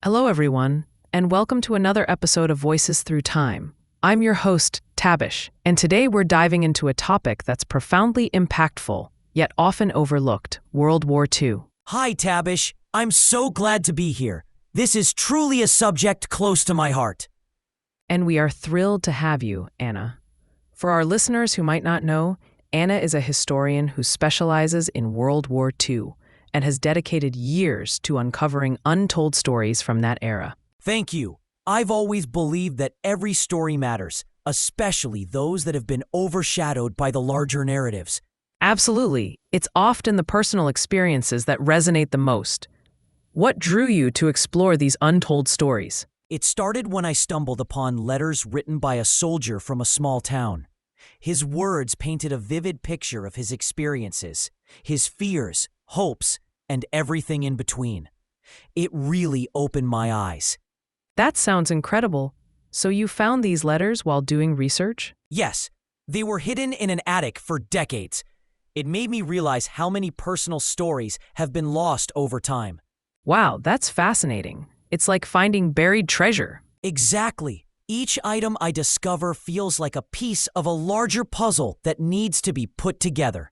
Hello, everyone, and welcome to another episode of Voices Through Time. I'm your host, Tabish, and today we're diving into a topic that's profoundly impactful, yet often overlooked: World War II. Hi, Tabish. I'm so glad to be here. This is truly a subject close to my heart. And we are thrilled to have you, Anna. For our listeners who might not know, Anna is a historian who specializes in World War II and has dedicated years to uncovering untold stories from that era. Thank you. I've always believed that every story matters, especially those that have been overshadowed by the larger narratives. Absolutely. It's often the personal experiences that resonate the most. What drew you to explore these untold stories? It started when I stumbled upon letters written by a soldier from a small town. His words painted a vivid picture of his experiences, his fears, hopes, and everything in between. It really opened my eyes. That sounds incredible. So you found these letters while doing research? Yes, they were hidden in an attic for decades. It made me realize how many personal stories have been lost over time. Wow, that's fascinating. It's like finding buried treasure. Exactly. Each item I discover feels like a piece of a larger puzzle that needs to be put together.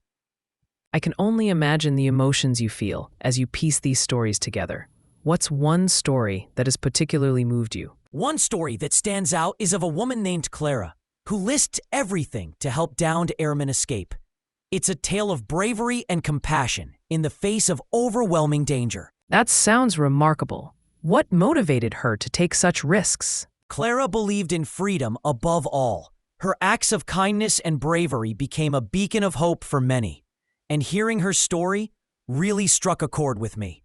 I can only imagine the emotions you feel as you piece these stories together. What's one story that has particularly moved you? One story that stands out is of a woman named Clara, who risked everything to help downed airmen escape. It's a tale of bravery and compassion in the face of overwhelming danger. That sounds remarkable. What motivated her to take such risks? Clara believed in freedom above all. Her acts of kindness and bravery became a beacon of hope for many. And hearing her story really struck a chord with me.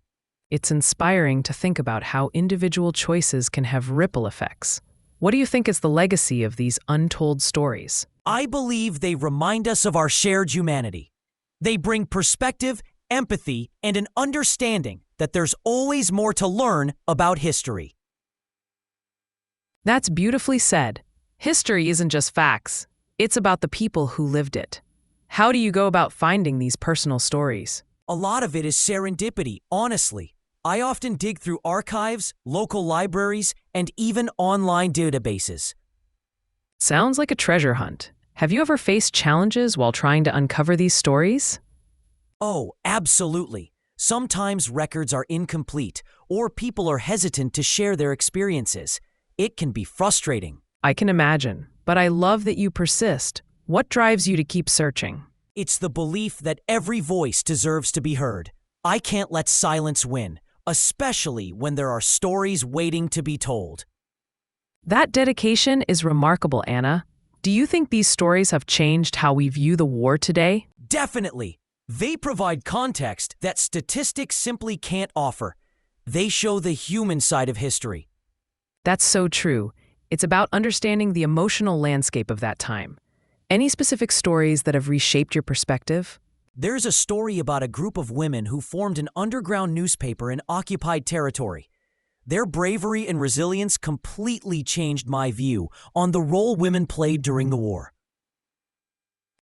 It's inspiring to think about how individual choices can have ripple effects. What do you think is the legacy of these untold stories? I believe they remind us of our shared humanity. They bring perspective, empathy, and an understanding that there's always more to learn about history. That's beautifully said. History isn't just facts. It's about the people who lived it. How do you go about finding these personal stories? A lot of it is serendipity, honestly. I often dig through archives, local libraries, and even online databases. Sounds like a treasure hunt. Have you ever faced challenges while trying to uncover these stories? Oh, absolutely. Sometimes records are incomplete, or people are hesitant to share their experiences. It can be frustrating. I can imagine, but I love that you persist. What drives you to keep searching? It's the belief that every voice deserves to be heard. I can't let silence win, especially when there are stories waiting to be told. That dedication is remarkable, Anna. Do you think these stories have changed how we view the war today? Definitely. They provide context that statistics simply can't offer. They show the human side of history. That's so true. It's about understanding the emotional landscape of that time. Any specific stories that have reshaped your perspective? There's a story about a group of women who formed an underground newspaper in occupied territory. Their bravery and resilience completely changed my view on the role women played during the war.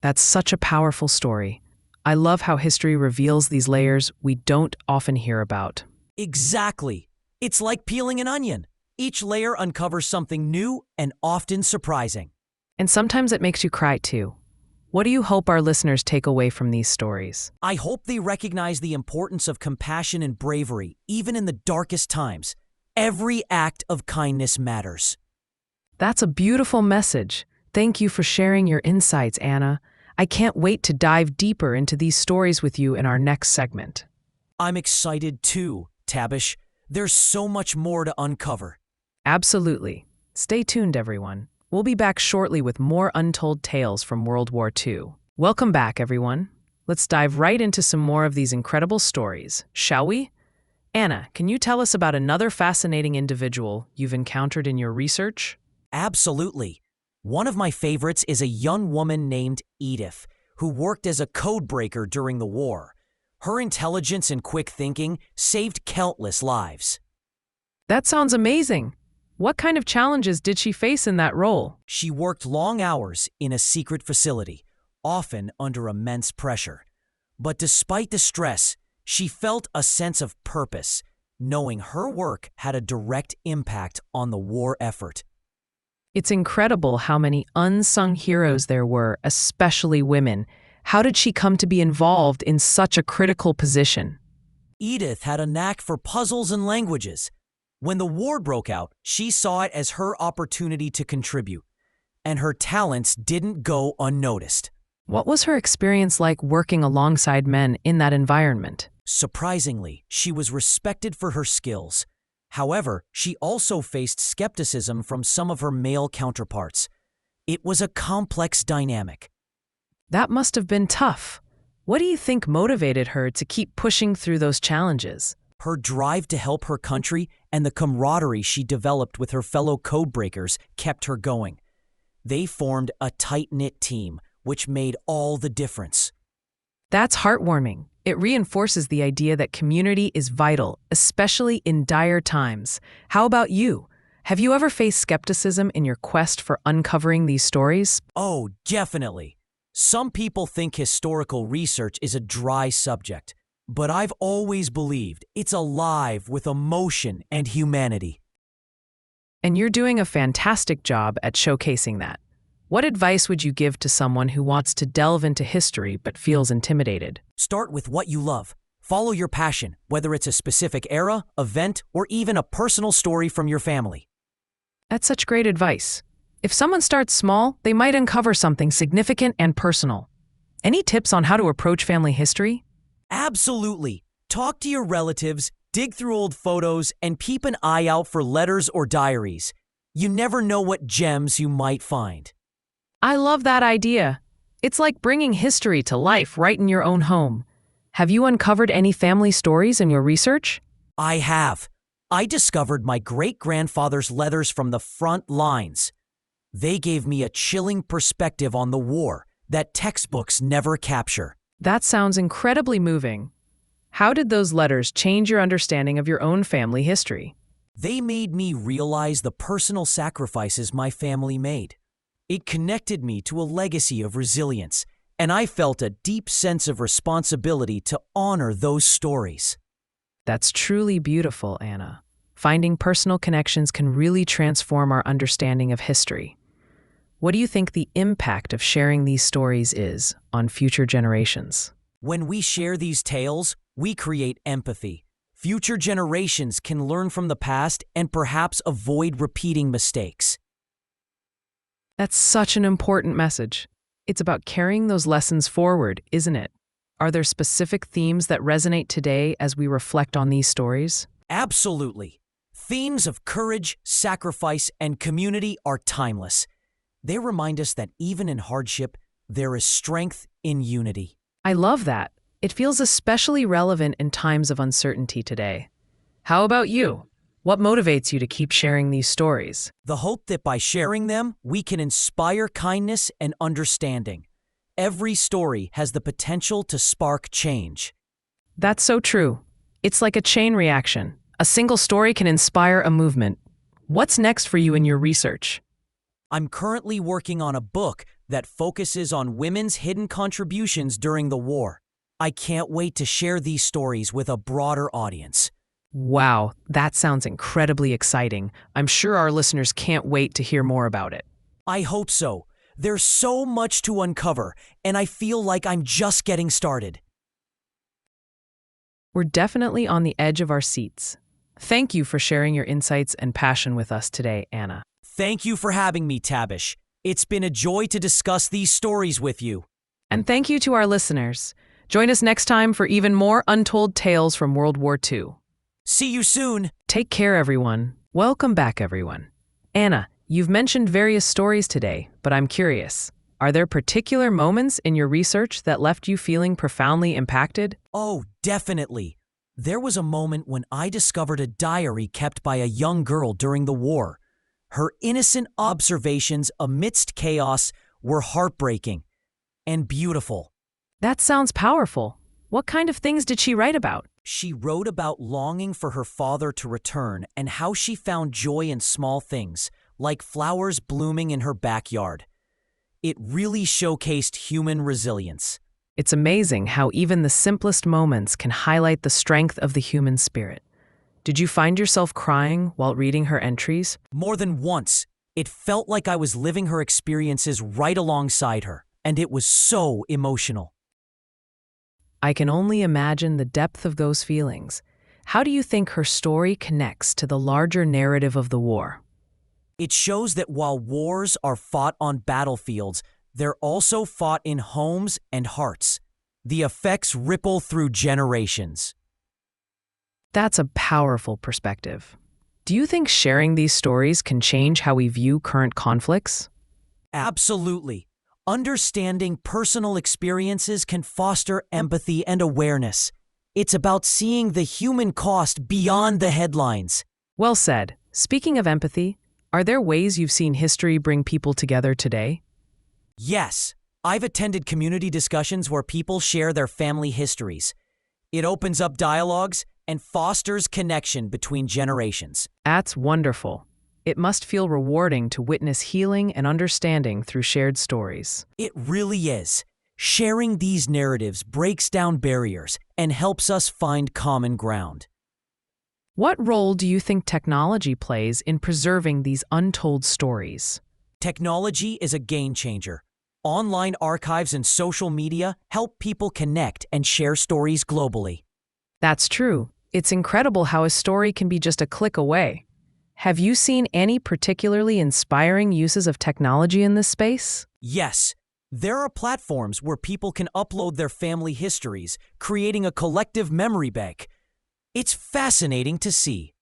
That's such a powerful story. I love how history reveals these layers we don't often hear about. Exactly. It's like peeling an onion. Each layer uncovers something new and often surprising. And sometimes it makes you cry too. What do you hope our listeners take away from these stories? I hope they recognize the importance of compassion and bravery, even in the darkest times. Every act of kindness matters. That's a beautiful message. Thank you for sharing your insights, Anna. I can't wait to dive deeper into these stories with you in our next segment. I'm excited too, Tabish. There's so much more to uncover. Absolutely. Stay tuned, everyone. We'll be back shortly with more untold tales from World War II. Welcome back, everyone. Let's dive right into some more of these incredible stories, shall we? Anna, can you tell us about another fascinating individual you've encountered in your research? Absolutely. One of my favorites is a young woman named Edith, who worked as a code breaker during the war. Her intelligence and quick thinking saved countless lives. That sounds amazing. What kind of challenges did she face in that role? She worked long hours in a secret facility, often under immense pressure. But despite the stress, she felt a sense of purpose. knowing her work had a direct impact on the war effort. It's incredible how many unsung heroes there were, especially women. How did she come to be involved in such a critical position? Edith had a knack for puzzles and languages. When the war broke out, she saw it as her opportunity to contribute, and her talents didn't go unnoticed. What was her experience like working alongside men in that environment? Surprisingly, she was respected for her skills. However, she also faced skepticism from some of her male counterparts. It was a complex dynamic. That must have been tough. What do you think motivated her to keep pushing through those challenges? Her drive to help her country and the camaraderie she developed with her fellow codebreakers kept her going. They formed a tight-knit team, which made all the difference. That's heartwarming. It reinforces the idea that community is vital, especially in dire times. How about you? Have you ever faced skepticism in your quest for uncovering these stories? Oh, definitely. Some people think historical research is a dry subject, but I've always believed it's alive with emotion and humanity. And you're doing a fantastic job at showcasing that. What advice would you give to someone who wants to delve into history but feels intimidated? Start with what you love. Follow your passion, whether it's a specific era, event, or even a personal story from your family. That's such great advice. If someone starts small, they might uncover something significant and personal. Any tips on how to approach family history? Absolutely. Talk to your relatives, dig through old photos, and keep an eye out for letters or diaries. You never know what gems you might find. I love that idea. It's like bringing history to life right in your own home. Have you uncovered any family stories in your research? I have. I discovered my great-grandfather's letters from the front lines. They gave me a chilling perspective on the war that textbooks never capture. That sounds incredibly moving. How did those letters change your understanding of your own family history? They made me realize the personal sacrifices my family made. It connected me to a legacy of resilience, and I felt a deep sense of responsibility to honor those stories. That's truly beautiful, Anna. Finding personal connections can really transform our understanding of history. What do you think the impact of sharing these stories is on future generations? When we share these tales, we create empathy. Future generations can learn from the past and perhaps avoid repeating mistakes. That's such an important message. It's about carrying those lessons forward, isn't it? Are there specific themes that resonate today as we reflect on these stories? Absolutely. Themes of courage, sacrifice, and community are timeless. They remind us that even in hardship, there is strength in unity. I love that. It feels especially relevant in times of uncertainty today. How about you? What motivates you to keep sharing these stories? The hope that by sharing them, we can inspire kindness and understanding. Every story has the potential to spark change. That's so true. It's like a chain reaction. A single story can inspire a movement. What's next for you in your research? I'm currently working on a book that focuses on women's hidden contributions during the war. I can't wait to share these stories with a broader audience. Wow, that sounds incredibly exciting. I'm sure our listeners can't wait to hear more about it. I hope so. There's so much to uncover, and I feel like I'm just getting started. We're definitely on the edge of our seats. Thank you for sharing your insights and passion with us today, Anna. Thank you for having me, Tabish. It's been a joy to discuss these stories with you. And thank you to our listeners. Join us next time for even more untold tales from World War II. See you soon. Take care, everyone. Welcome back, everyone. Anna, you've mentioned various stories today, but I'm curious. Are there particular moments in your research that left you feeling profoundly impacted? Oh, definitely. There was a moment when I discovered a diary kept by a young girl during the war. Her innocent observations amidst chaos were heartbreaking and beautiful. That sounds powerful. What kind of things did she write about? She wrote about longing for her father to return and how she found joy in small things, like flowers blooming in her backyard. It really showcased human resilience. It's amazing how even the simplest moments can highlight the strength of the human spirit. Did you find yourself crying while reading her entries? More than once, it felt like I was living her experiences right alongside her, and it was so emotional. I can only imagine the depth of those feelings. How do you think her story connects to the larger narrative of the war? It shows that while wars are fought on battlefields, they're also fought in homes and hearts. The effects ripple through generations. That's a powerful perspective. Do you think sharing these stories can change how we view current conflicts? Absolutely. Understanding personal experiences can foster empathy and awareness. It's about seeing the human cost beyond the headlines. Well said. Speaking of empathy, are there ways you've seen history bring people together today? Yes, I've attended community discussions where people share their family histories. It opens up dialogues and fosters connection between generations. That's wonderful. It must feel rewarding to witness healing and understanding through shared stories. It really is. Sharing these narratives breaks down barriers and helps us find common ground. What role do you think technology plays in preserving these untold stories? Technology is a game changer. Online archives and social media help people connect and share stories globally. That's true. It's incredible how a story can be just a click away. Have you seen any particularly inspiring uses of technology in this space? Yes, there are platforms where people can upload their family histories, creating a collective memory bank. It's fascinating to see.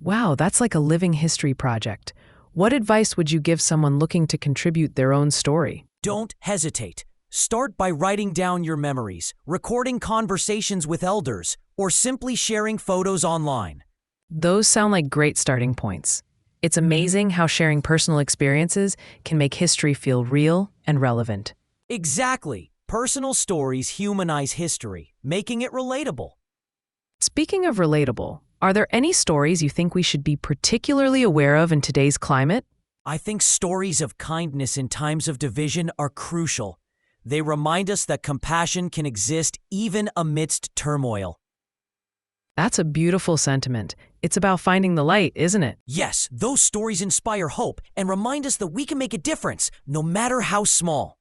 Wow, that's like a living history project. What advice would you give someone looking to contribute their own story? Don't hesitate. Start by writing down your memories, recording conversations with elders, or simply sharing photos online. Those sound like great starting points. It's amazing how sharing personal experiences can make history feel real and relevant. Exactly. Personal stories humanize history, making it relatable. Speaking of relatable, are there any stories you think we should be particularly aware of in today's climate? I think stories of kindness in times of division are crucial. They remind us that compassion can exist even amidst turmoil. That's a beautiful sentiment. It's about finding the light, isn't it? Yes, those stories inspire hope and remind us that we can make a difference, no matter how small.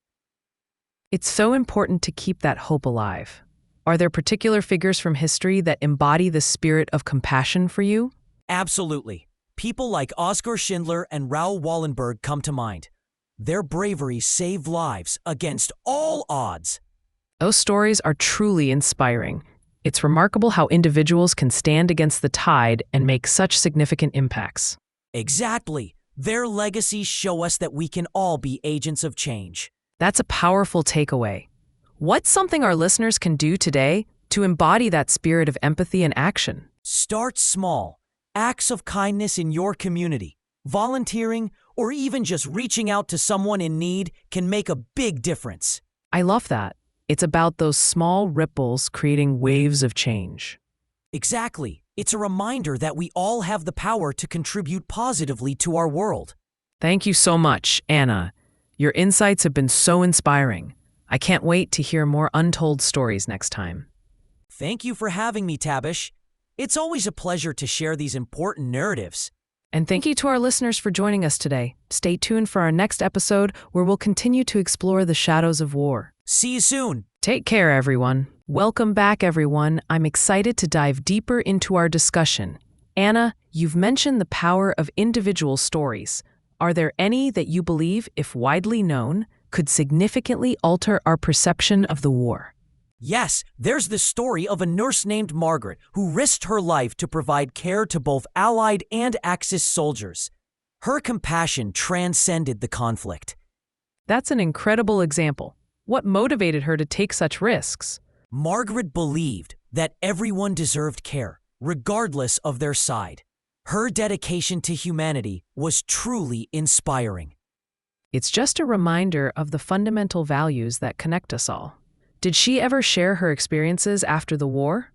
It's so important to keep that hope alive. Are there particular figures from history that embody the spirit of compassion for you? Absolutely. People like Oskar Schindler and Raoul Wallenberg come to mind. Their bravery saved lives against all odds. Those stories are truly inspiring. It's remarkable how individuals can stand against the tide and make such significant impacts. Exactly. Their legacies show us that we can all be agents of change. That's a powerful takeaway. What's something our listeners can do today to embody that spirit of empathy and action? Start small. Acts of kindness in your community, volunteering, or even just reaching out to someone in need can make a big difference. I love that. It's about those small ripples creating waves of change. Exactly. It's a reminder that we all have the power to contribute positively to our world. Thank you so much, Anna. Your insights have been so inspiring. I can't wait to hear more untold stories next time. Thank you for having me, Tabish. It's always a pleasure to share these important narratives. And thank you to our listeners for joining us today. Stay tuned for our next episode where we'll continue to explore the shadows of war. See you soon. Take care, everyone. Welcome back, everyone. I'm excited to dive deeper into our discussion. Anna, you've mentioned the power of individual stories. Are there any that you believe, if widely known, could significantly alter our perception of the war? Yes, there's the story of a nurse named Margaret who risked her life to provide care to both Allied and Axis soldiers. Her compassion transcended the conflict. That's an incredible example. What motivated her to take such risks? Margaret believed that everyone deserved care, regardless of their side. Her dedication to humanity was truly inspiring. It's just a reminder of the fundamental values that connect us all. Did she ever share her experiences after the war?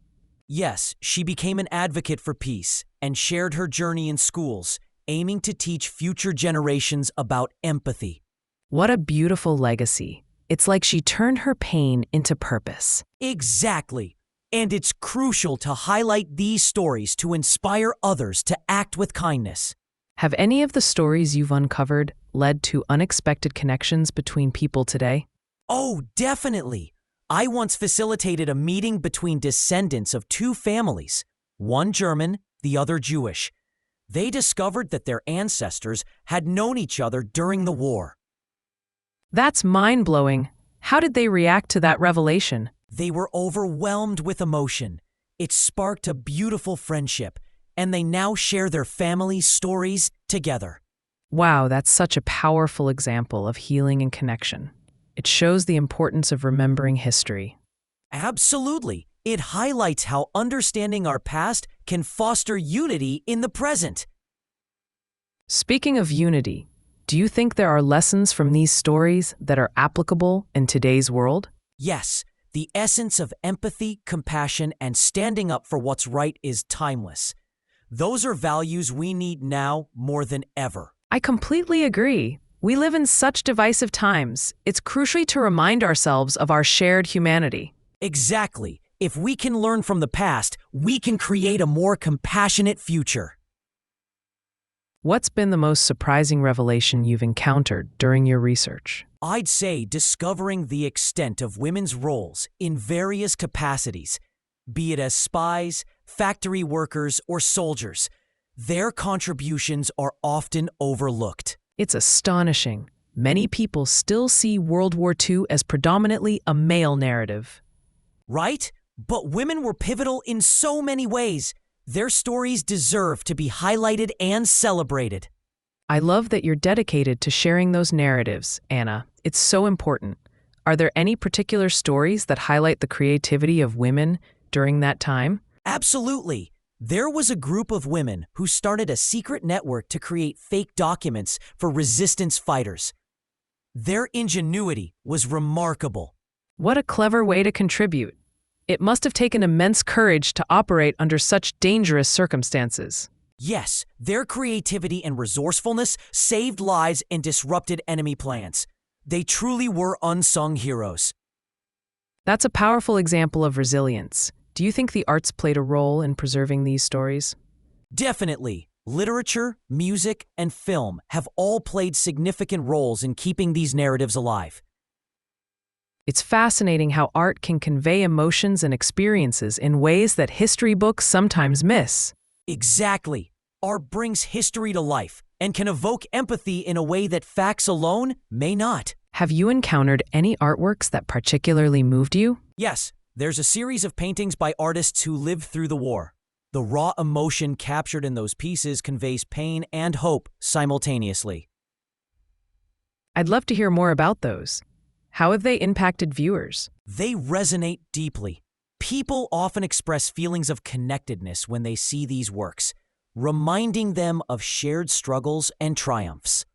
Yes, she became an advocate for peace and shared her journey in schools, aiming to teach future generations about empathy. What a beautiful legacy. It's like she turned her pain into purpose. Exactly. And it's crucial to highlight these stories to inspire others to act with kindness. Have any of the stories you've uncovered led to unexpected connections between people today? Oh, definitely. I once facilitated a meeting between descendants of two families, one German, the other Jewish. They discovered that their ancestors had known each other during the war. That's mind-blowing. How did they react to that revelation? They were overwhelmed with emotion. It sparked a beautiful friendship, and they now share their family stories together. Wow, that's such a powerful example of healing and connection. It shows the importance of remembering history. Absolutely. It highlights how understanding our past can foster unity in the present. Speaking of unity, do you think there are lessons from these stories that are applicable in today's world? Yes, the essence of empathy, compassion, and standing up for what's right is timeless. Those are values we need now more than ever. I completely agree. We live in such divisive times. It's crucial to remind ourselves of our shared humanity. Exactly. If we can learn from the past, we can create a more compassionate future. What's been the most surprising revelation you've encountered during your research? I'd say discovering the extent of women's roles in various capacities, be it as spies, factory workers, or soldiers. Their contributions are often overlooked. It's astonishing. Many people still see World War II as predominantly a male narrative. Right? But women were pivotal in so many ways. Their stories deserve to be highlighted and celebrated. I love that you're dedicated to sharing those narratives, Anna. It's so important. Are there any particular stories that highlight the creativity of women during that time? Absolutely. There was a group of women who started a secret network to create fake documents for resistance fighters. Their ingenuity was remarkable. What a clever way to contribute. It must have taken immense courage to operate under such dangerous circumstances. Yes, their creativity and resourcefulness saved lives and disrupted enemy plans. They truly were unsung heroes. That's a powerful example of resilience. Do you think the arts played a role in preserving these stories? Definitely. Literature, music, and film have all played significant roles in keeping these narratives alive. It's fascinating how art can convey emotions and experiences in ways that history books sometimes miss. Exactly. Art brings history to life and can evoke empathy in a way that facts alone may not. Have you encountered any artworks that particularly moved you? Yes, there's a series of paintings by artists who lived through the war. The raw emotion captured in those pieces conveys pain and hope simultaneously. I'd love to hear more about those. How have they impacted viewers? They resonate deeply. People often express feelings of connectedness when they see these works, reminding them of shared struggles and triumphs.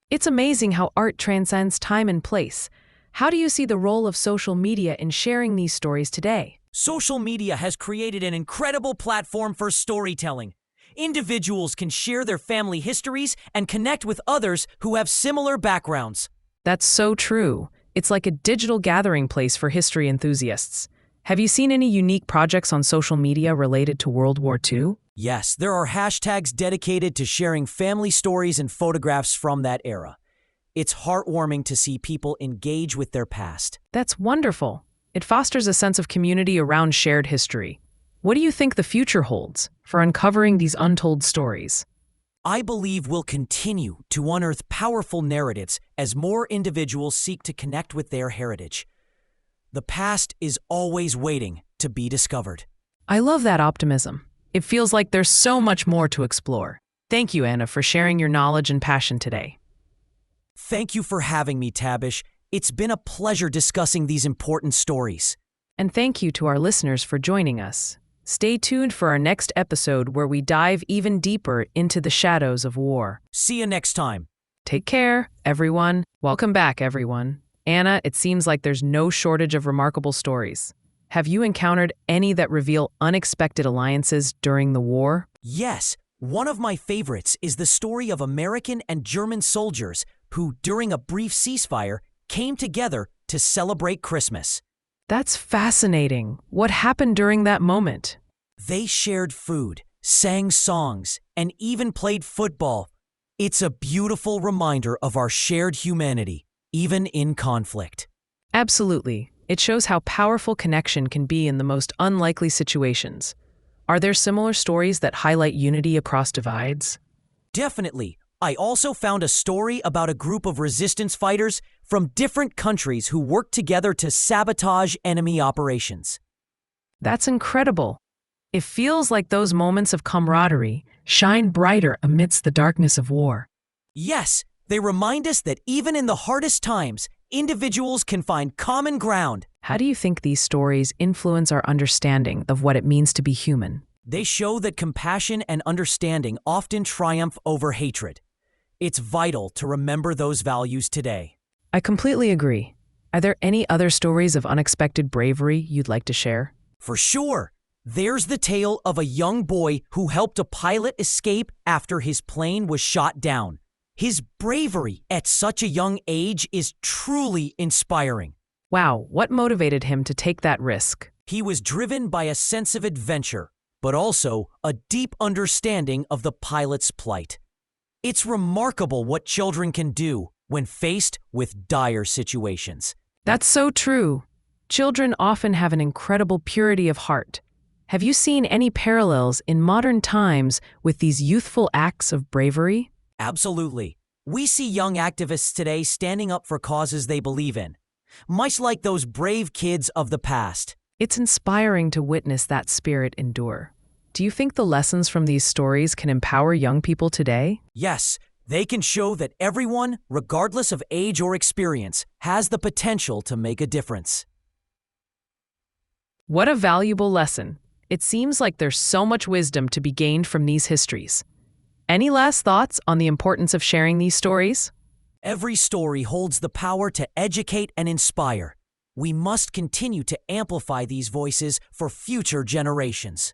It's amazing how art transcends time and place. How do you see the role of social media in sharing these stories today? Social media has created an incredible platform for storytelling. Individuals can share their family histories and connect with others who have similar backgrounds. That's so true. It's like a digital gathering place for history enthusiasts. Have you seen any unique projects on social media related to World War II? Yes, there are hashtags dedicated to sharing family stories and photographs from that era. It's heartwarming to see people engage with their past. That's wonderful. It fosters a sense of community around shared history. What do you think the future holds for uncovering these untold stories? I believe we'll continue to unearth powerful narratives as more individuals seek to connect with their heritage. The past is always waiting to be discovered. I love that optimism. It feels like there's so much more to explore. Thank you, Anna, for sharing your knowledge and passion today. Thank you for having me, Tabish. It's been a pleasure discussing these important stories. And thank you to our listeners for joining us. Stay tuned for our next episode where we dive even deeper into the shadows of war. See you next time. Take care, everyone. Welcome back, everyone. Anna, it seems like there's no shortage of remarkable stories. Have you encountered any that reveal unexpected alliances during the war? Yes, one of my favorites is the story of American and German soldiers who, during a brief ceasefire, came together to celebrate Christmas. That's fascinating. What happened during that moment? They shared food, sang songs, and even played football. It's a beautiful reminder of our shared humanity, even in conflict. Absolutely. It shows how powerful connection can be in the most unlikely situations. Are there similar stories that highlight unity across divides? Definitely. I also found a story about a group of resistance fighters from different countries who worked together to sabotage enemy operations. That's incredible. It feels like those moments of camaraderie shine brighter amidst the darkness of war. Yes, they remind us that even in the hardest times, individuals can find common ground. How do you think these stories influence our understanding of what it means to be human? They show that compassion and understanding often triumph over hatred. It's vital to remember those values today. I completely agree. Are there any other stories of unexpected bravery you'd like to share? For sure. There's the tale of a young boy who helped a pilot escape after his plane was shot down. His bravery at such a young age is truly inspiring. Wow, what motivated him to take that risk? He was driven by a sense of adventure, but also a deep understanding of the pilot's plight. It's remarkable what children can do when faced with dire situations. That's so true. Children often have an incredible purity of heart. Have you seen any parallels in modern times with these youthful acts of bravery? Absolutely. We see young activists today standing up for causes they believe in, much like those brave kids of the past. It's inspiring to witness that spirit endure. Do you think the lessons from these stories can empower young people today? Yes, they can show that everyone, regardless of age or experience, has the potential to make a difference. What a valuable lesson. It seems like there's so much wisdom to be gained from these histories. Any last thoughts on the importance of sharing these stories? Every story holds the power to educate and inspire. We must continue to amplify these voices for future generations.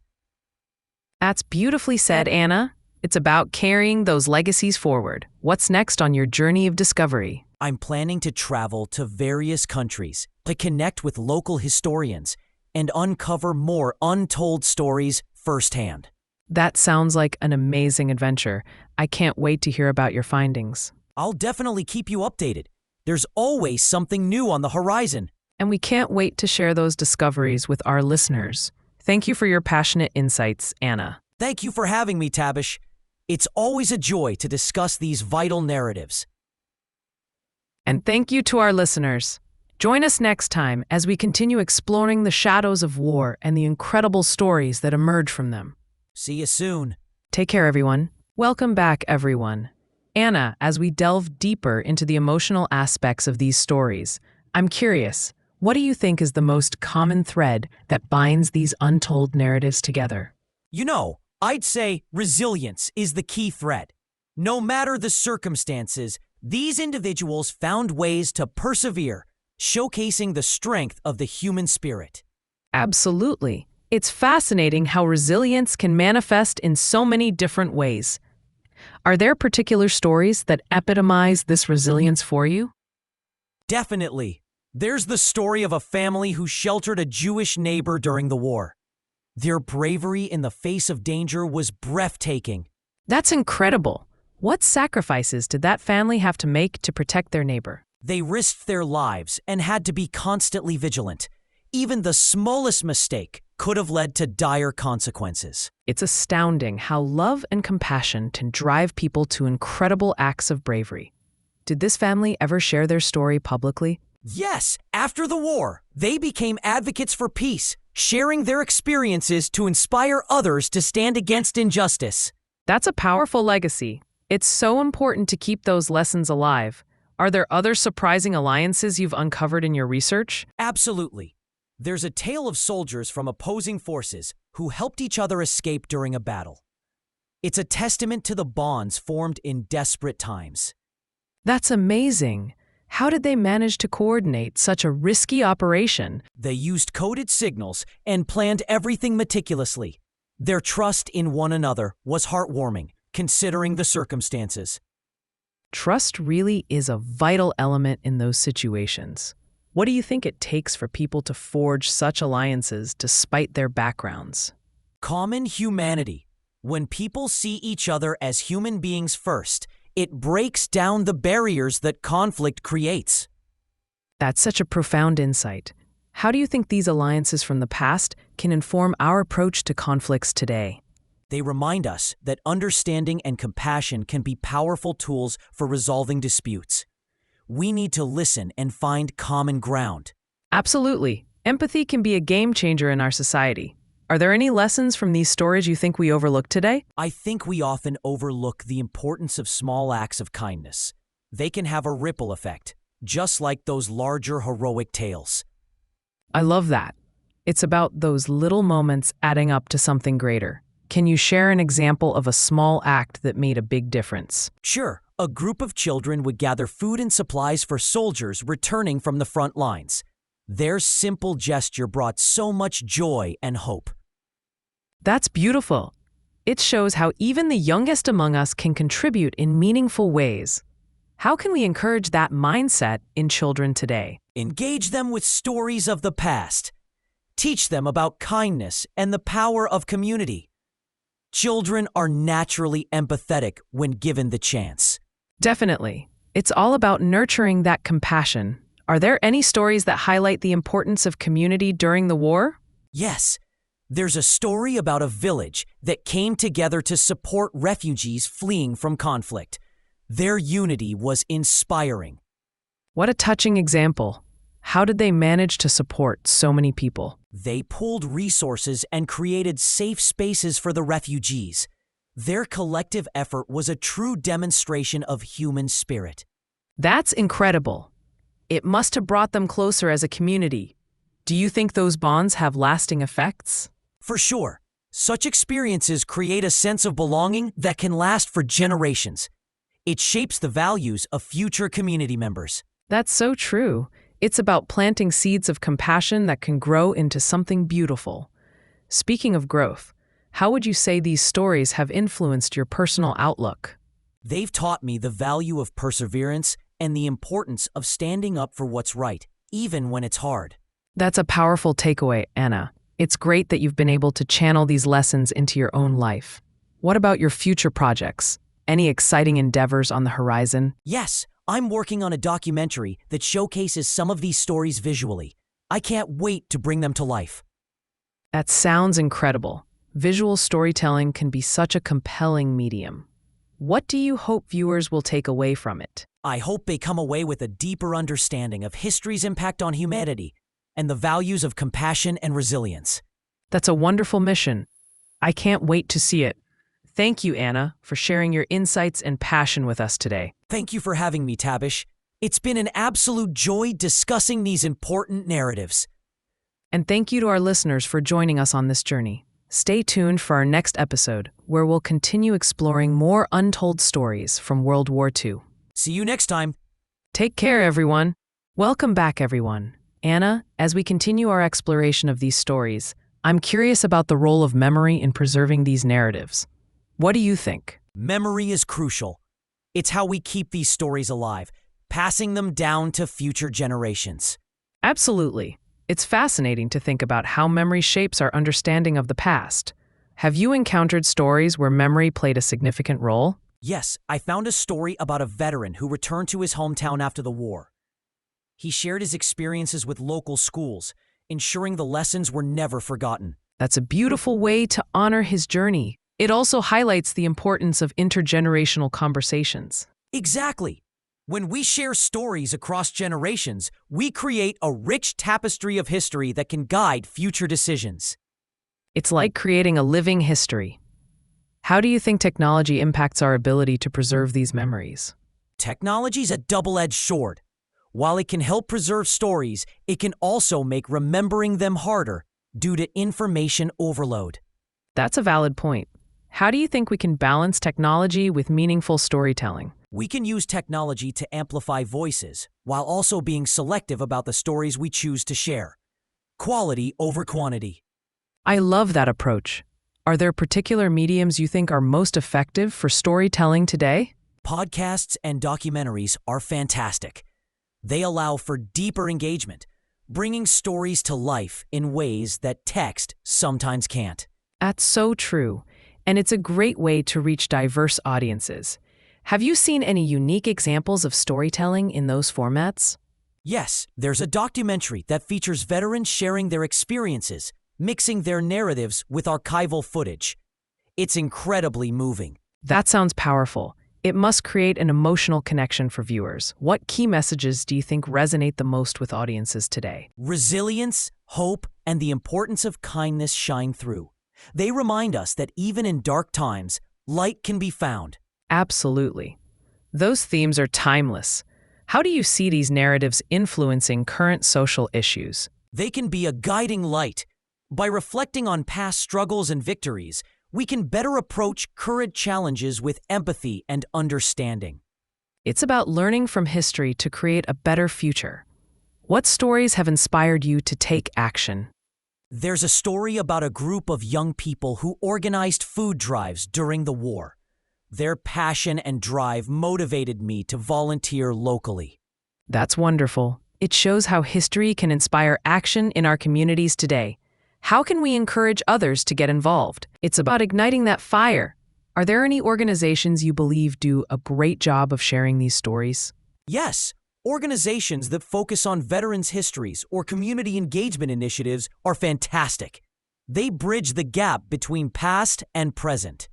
That's beautifully said, Anna. It's about carrying those legacies forward. What's next on your journey of discovery? I'm planning to travel to various countries to connect with local historians and uncover more untold stories firsthand. That sounds like an amazing adventure. I can't wait to hear about your findings. I'll definitely keep you updated. There's always something new on the horizon. And we can't wait to share those discoveries with our listeners. Thank you for your passionate insights, Anna. Thank you for having me, Tabish. It's always a joy to discuss these vital narratives. And thank you to our listeners. Join us next time as we continue exploring the shadows of war and the incredible stories that emerge from them. See you soon. Take care, everyone. Welcome back, everyone. Anna, as we delve deeper into the emotional aspects of these stories, I'm curious, what do you think is the most common thread that binds these untold narratives together? I'd say resilience is the key thread. No matter the circumstances, these individuals found ways to persevere, showcasing the strength of the human spirit. Absolutely. It's fascinating how resilience can manifest in so many different ways. Are there particular stories that epitomize this resilience for you? Definitely. There's the story of a family who sheltered a Jewish neighbor during the war. Their bravery in the face of danger was breathtaking. That's incredible. What sacrifices did that family have to make to protect their neighbor? They risked their lives and had to be constantly vigilant. Even the smallest mistake could have led to dire consequences. It's astounding how love and compassion can drive people to incredible acts of bravery. Did this family ever share their story publicly? Yes, after the war, they became advocates for peace, sharing their experiences to inspire others to stand against injustice. That's a powerful legacy. It's so important to keep those lessons alive. Are there other surprising alliances you've uncovered in your research? Absolutely. There's a tale of soldiers from opposing forces who helped each other escape during a battle. It's a testament to the bonds formed in desperate times. That's amazing. How did they manage to coordinate such a risky operation? They used coded signals and planned everything meticulously. Their trust in one another was heartwarming, considering the circumstances. Trust really is a vital element in those situations. What do you think it takes for people to forge such alliances despite their backgrounds? Common humanity. When people see each other as human beings first, it breaks down the barriers that conflict creates. That's such a profound insight. How do you think these alliances from the past can inform our approach to conflicts today? They remind us that understanding and compassion can be powerful tools for resolving disputes. We need to listen and find common ground. Absolutely. Empathy can be a game changer in our society. Are there any lessons from these stories you think we overlook today? I think we often overlook the importance of small acts of kindness. They can have a ripple effect, just like those larger heroic tales. I love that. It's about those little moments adding up to something greater. Can you share an example of a small act that made a big difference? Sure, a group of children would gather food and supplies for soldiers returning from the front lines. Their simple gesture brought so much joy and hope. That's beautiful. It shows how even the youngest among us can contribute in meaningful ways. How can we encourage that mindset in children today? Engage them with stories of the past. Teach them about kindness and the power of community. Children are naturally empathetic when given the chance. Definitely. It's all about nurturing that compassion. Are there any stories that highlight the importance of community during the war? Yes, there's a story about a village that came together to support refugees fleeing from conflict. Their unity was inspiring. What a touching example. How did they manage to support so many people? They pooled resources and created safe spaces for the refugees. Their collective effort was a true demonstration of human spirit. That's incredible. It must have brought them closer as a community. Do you think those bonds have lasting effects? For sure, such experiences create a sense of belonging that can last for generations. It shapes the values of future community members. That's so true. It's about planting seeds of compassion that can grow into something beautiful. Speaking of growth, how would you say these stories have influenced your personal outlook? They've taught me the value of perseverance and the importance of standing up for what's right, even when it's hard. That's a powerful takeaway, Anna. It's great that you've been able to channel these lessons into your own life. What about your future projects? Any exciting endeavors on the horizon? Yes, I'm working on a documentary that showcases some of these stories visually. I can't wait to bring them to life. That sounds incredible. Visual storytelling can be such a compelling medium. What do you hope viewers will take away from it? I hope they come away with a deeper understanding of history's impact on humanity and the values of compassion and resilience. That's a wonderful mission. I can't wait to see it. Thank you, Anna, for sharing your insights and passion with us today. Thank you for having me, Tabish. It's been an absolute joy discussing these important narratives. And thank you to our listeners for joining us on this journey. Stay tuned for our next episode, where we'll continue exploring more untold stories from World War II. See you next time. Take care, everyone. Welcome back, everyone. Anna, as we continue our exploration of these stories, I'm curious about the role of memory in preserving these narratives. What do you think? Memory is crucial. It's how we keep these stories alive, passing them down to future generations. Absolutely. It's fascinating to think about how memory shapes our understanding of the past. Have you encountered stories where memory played a significant role? Yes, I found a story about a veteran who returned to his hometown after the war. He shared his experiences with local schools, ensuring the lessons were never forgotten. That's a beautiful way to honor his journey. It also highlights the importance of intergenerational conversations. Exactly. When we share stories across generations, we create a rich tapestry of history that can guide future decisions. It's like creating a living history. How do you think technology impacts our ability to preserve these memories? Technology's a double-edged sword. While it can help preserve stories, it can also make remembering them harder due to information overload. That's a valid point. How do you think we can balance technology with meaningful storytelling? We can use technology to amplify voices, while also being selective about the stories we choose to share. Quality over quantity. I love that approach. Are there particular mediums you think are most effective for storytelling today? Podcasts and documentaries are fantastic. They allow for deeper engagement, bringing stories to life in ways that text sometimes can't. That's so true, and it's a great way to reach diverse audiences. Have you seen any unique examples of storytelling in those formats? Yes, there's a documentary that features veterans sharing their experiences, mixing their narratives with archival footage. It's incredibly moving. That sounds powerful. It must create an emotional connection for viewers. What key messages do you think resonate the most with audiences today? Resilience, hope, and the importance of kindness shine through. They remind us that even in dark times, light can be found. Absolutely. Those themes are timeless. How do you see these narratives influencing current social issues? They can be a guiding light. By reflecting on past struggles and victories, we can better approach current challenges with empathy and understanding. It's about learning from history to create a better future. What stories have inspired you to take action? There's a story about a group of young people who organized food drives during the war. Their passion and drive motivated me to volunteer locally. That's wonderful. It shows how history can inspire action in our communities today. How can we encourage others to get involved? It's about igniting that fire. Are there any organizations you believe do a great job of sharing these stories? Yes, organizations that focus on veterans' histories or community engagement initiatives are fantastic. They bridge the gap between past and present.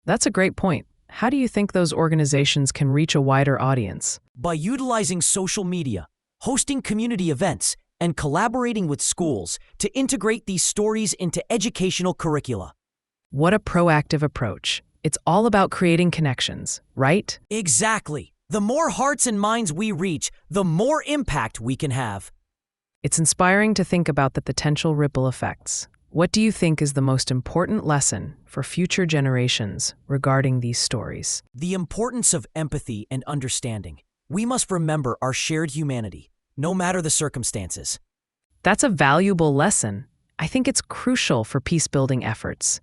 That's a great point. How do you think those organizations can reach a wider audience? By utilizing social media, hosting community events, and collaborating with schools to integrate these stories into educational curricula. What a proactive approach. It's all about creating connections, right? Exactly. The more hearts and minds we reach, the more impact we can have. It's inspiring to think about the potential ripple effects. What do you think is the most important lesson for future generations regarding these stories? The importance of empathy and understanding. We must remember our shared humanity, no matter the circumstances. That's a valuable lesson. I think it's crucial for peace-building efforts.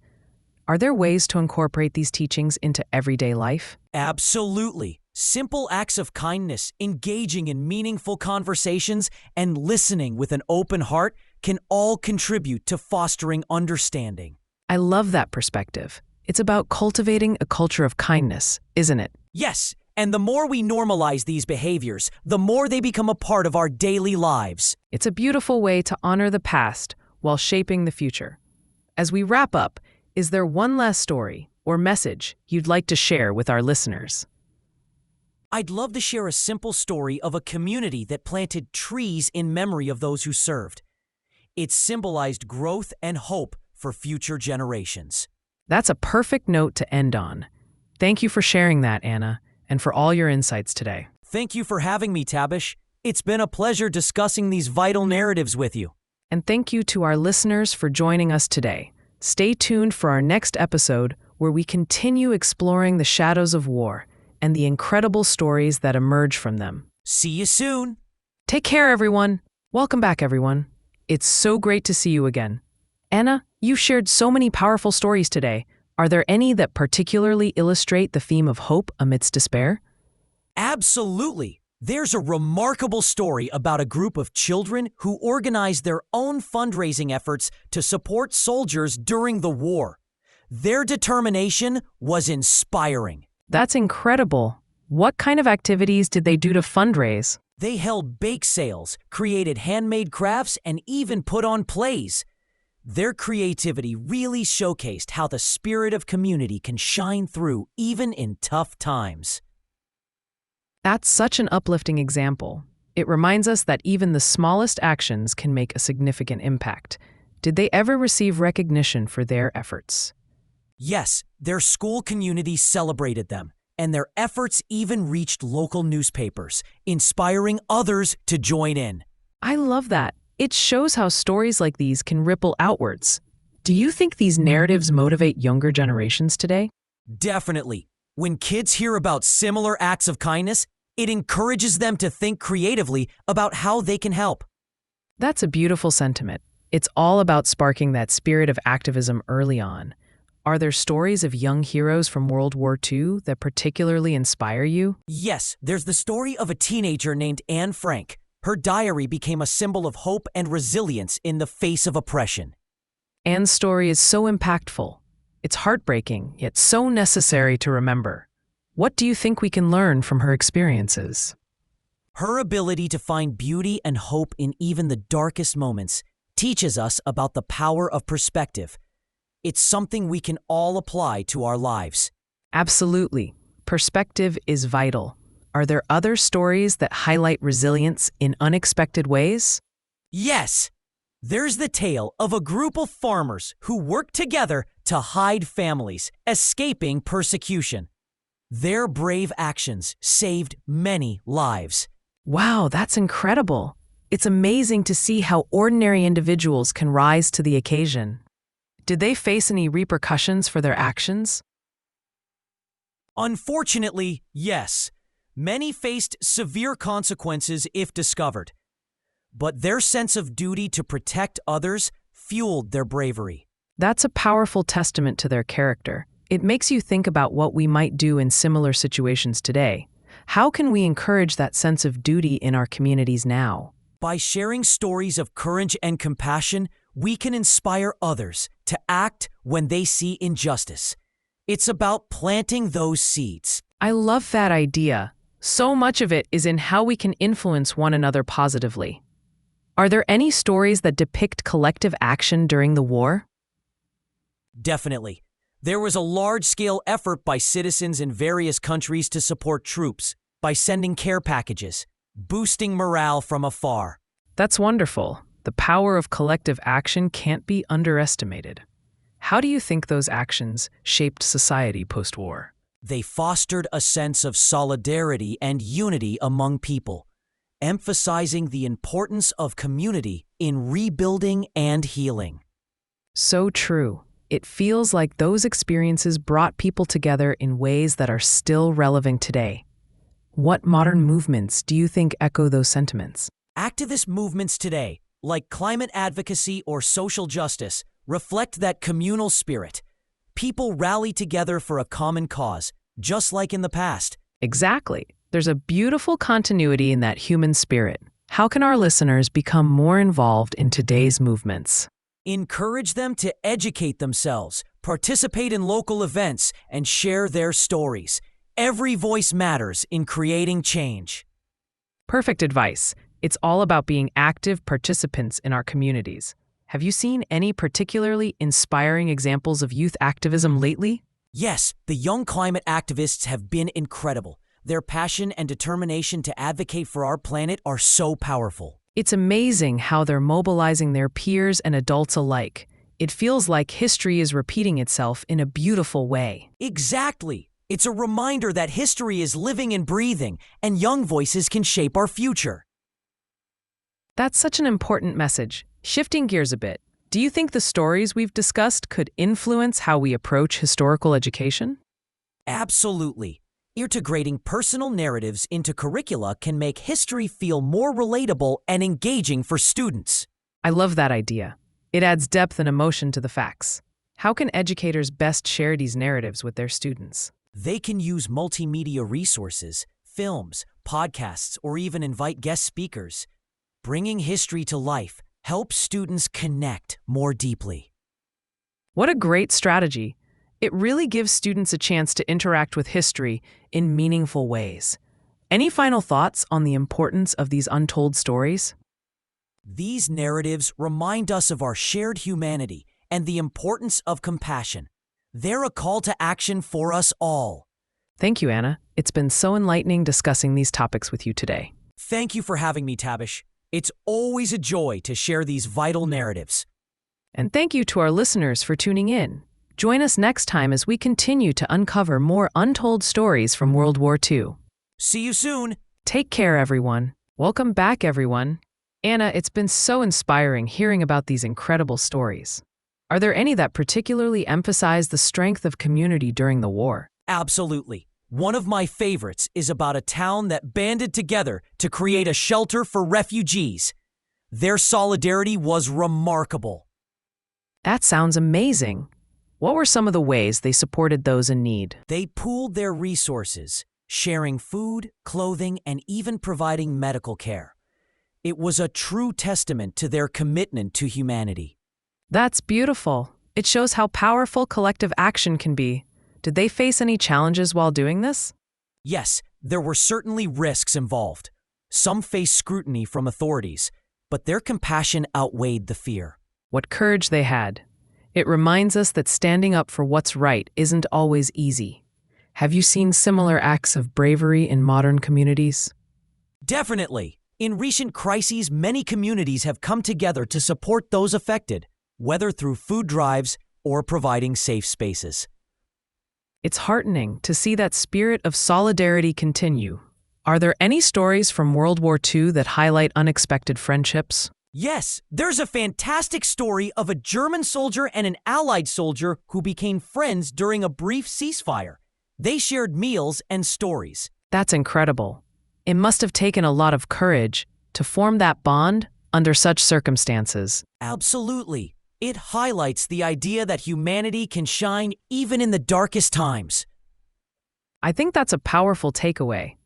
Are there ways to incorporate these teachings into everyday life? Absolutely. Simple acts of kindness, engaging in meaningful conversations, and listening with an open heart can all contribute to fostering understanding. I love that perspective. It's about cultivating a culture of kindness, isn't it? Yes, and the more we normalize these behaviors, the more they become a part of our daily lives. It's a beautiful way to honor the past while shaping the future. As we wrap up, is there one last story or message you'd like to share with our listeners? I'd love to share a simple story of a community that planted trees in memory of those who served. It symbolized growth and hope for future generations. That's a perfect note to end on. Thank you for sharing that, Anna, and for all your insights today. Thank you for having me, Tabish. It's been a pleasure discussing these vital narratives with you. And thank you to our listeners for joining us today. Stay tuned for our next episode where we continue exploring the shadows of war and the incredible stories that emerge from them. See you soon. Take care, everyone. Welcome back, everyone. It's so great to see you again. Anna, you shared so many powerful stories today. Are there any that particularly illustrate the theme of hope amidst despair? Absolutely. There's a remarkable story about a group of children who organized their own fundraising efforts to support soldiers during the war. Their determination was inspiring. That's incredible. What kind of activities did they do to fundraise? They held bake sales, created handmade crafts, and even put on plays. Their creativity really showcased how the spirit of community can shine through even in tough times. That's such an uplifting example. It reminds us that even the smallest actions can make a significant impact. Did they ever receive recognition for their efforts? Yes, their school community celebrated them, and their efforts even reached local newspapers, inspiring others to join in. I love that. It shows how stories like these can ripple outwards. Do you think these narratives motivate younger generations today? Definitely. When kids hear about similar acts of kindness, it encourages them to think creatively about how they can help. That's a beautiful sentiment. It's all about sparking that spirit of activism early on. Are there stories of young heroes from World War II that particularly inspire you? Yes, there's the story of a teenager named Anne Frank. Her diary became a symbol of hope and resilience in the face of oppression. Anne's story is so impactful. It's heartbreaking, yet so necessary to remember. What do you think we can learn from her experiences? Her ability to find beauty and hope in even the darkest moments teaches us about the power of perspective. It's something we can all apply to our lives. Absolutely. Perspective is vital. Are there other stories that highlight resilience in unexpected ways? Yes! There's the tale of a group of farmers who worked together to hide families, escaping persecution. Their brave actions saved many lives. Wow, that's incredible. It's amazing to see how ordinary individuals can rise to the occasion. Did they face any repercussions for their actions? Unfortunately, yes. Many faced severe consequences if discovered. But their sense of duty to protect others fueled their bravery. That's a powerful testament to their character. It makes you think about what we might do in similar situations today. How can we encourage that sense of duty in our communities now? By sharing stories of courage and compassion, we can inspire others to act when they see injustice. It's about planting those seeds. I love that idea. So much of it is in how we can influence one another positively. Are there any stories that depict collective action during the war? Definitely. There was a large-scale effort by citizens in various countries to support troops by sending care packages, boosting morale from afar. That's wonderful. The power of collective action can't be underestimated. How do you think those actions shaped society post-war? They fostered a sense of solidarity and unity among people, emphasizing the importance of community in rebuilding and healing. So true. It feels like those experiences brought people together in ways that are still relevant today. What modern movements do you think echo those sentiments? Activist movements today, like climate advocacy or social justice, reflect that communal spirit. People rally together for a common cause, just like in the past. Exactly. There's a beautiful continuity in that human spirit. How can our listeners become more involved in today's movements? Encourage them to educate themselves, participate in local events, and share their stories. Every voice matters in creating change. Perfect advice. It's all about being active participants in our communities. Have you seen any particularly inspiring examples of youth activism lately? Yes, the young climate activists have been incredible. Their passion and determination to advocate for our planet are so powerful. It's amazing how they're mobilizing their peers and adults alike. It feels like history is repeating itself in a beautiful way. Exactly. It's a reminder that history is living and breathing, and young voices can shape our future. That's such an important message. Shifting gears a bit, do you think the stories we've discussed could influence how we approach historical education? Absolutely. Integrating personal narratives into curricula can make history feel more relatable and engaging for students. I love that idea. It adds depth and emotion to the facts. How can educators best share these narratives with their students? They can use multimedia resources, films, podcasts, or even invite guest speakers. Bringing history to life helps students connect more deeply. What a great strategy! It really gives students a chance to interact with history in meaningful ways. Any final thoughts on the importance of these untold stories? These narratives remind us of our shared humanity and the importance of compassion. They're a call to action for us all. Thank you, Anna. It's been so enlightening discussing these topics with you today. Thank you for having me, Tabish. It's always a joy to share these vital narratives. And thank you to our listeners for tuning in. Join us next time as we continue to uncover more untold stories from World War II. See you soon. Take care, everyone. Welcome back, everyone. Anna, it's been so inspiring hearing about these incredible stories. Are there any that particularly emphasize the strength of community during the war? Absolutely. One of my favorites is about a town that banded together to create a shelter for refugees. Their solidarity was remarkable. That sounds amazing. What were some of the ways they supported those in need? They pooled their resources, sharing food, clothing, and even providing medical care. It was a true testament to their commitment to humanity. That's beautiful. It shows how powerful collective action can be. Did they face any challenges while doing this? Yes, there were certainly risks involved. Some faced scrutiny from authorities, but their compassion outweighed the fear. What courage they had. It reminds us that standing up for what's right isn't always easy. Have you seen similar acts of bravery in modern communities? Definitely. In recent crises, many communities have come together to support those affected, whether through food drives or providing safe spaces. It's heartening to see that spirit of solidarity continue. Are there any stories from World War II that highlight unexpected friendships? Yes, there's a fantastic story of a German soldier and an Allied soldier who became friends during a brief ceasefire. They shared meals and stories. That's incredible. It must have taken a lot of courage to form that bond under such circumstances. Absolutely. It highlights the idea that humanity can shine even in the darkest times. I think that's a powerful takeaway.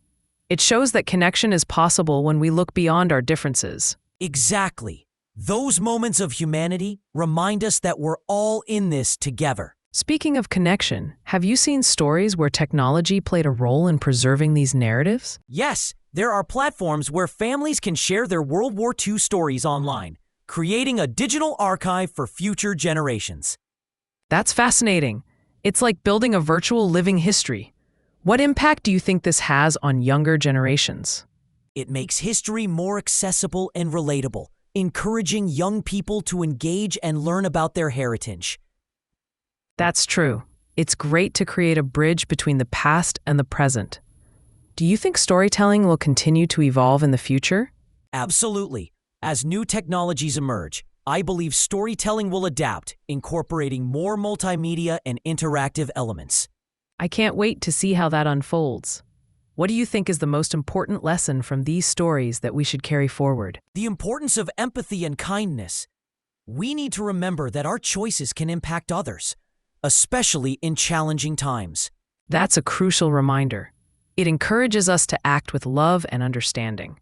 It shows that connection is possible when we look beyond our differences. Exactly. Those moments of humanity remind us that we're all in this together. Speaking of connection, have you seen stories where technology played a role in preserving these narratives? Yes, there are platforms where families can share their World War II stories online, creating a digital archive for future generations. That's fascinating. It's like building a virtual living history. What impact do you think this has on younger generations? It makes history more accessible and relatable, encouraging young people to engage and learn about their heritage. That's true. It's great to create a bridge between the past and the present. Do you think storytelling will continue to evolve in the future? Absolutely. As new technologies emerge, I believe storytelling will adapt, incorporating more multimedia and interactive elements. I can't wait to see how that unfolds. What do you think is the most important lesson from these stories that we should carry forward? The importance of empathy and kindness. We need to remember that our choices can impact others, especially in challenging times. That's a crucial reminder. It encourages us to act with love and understanding.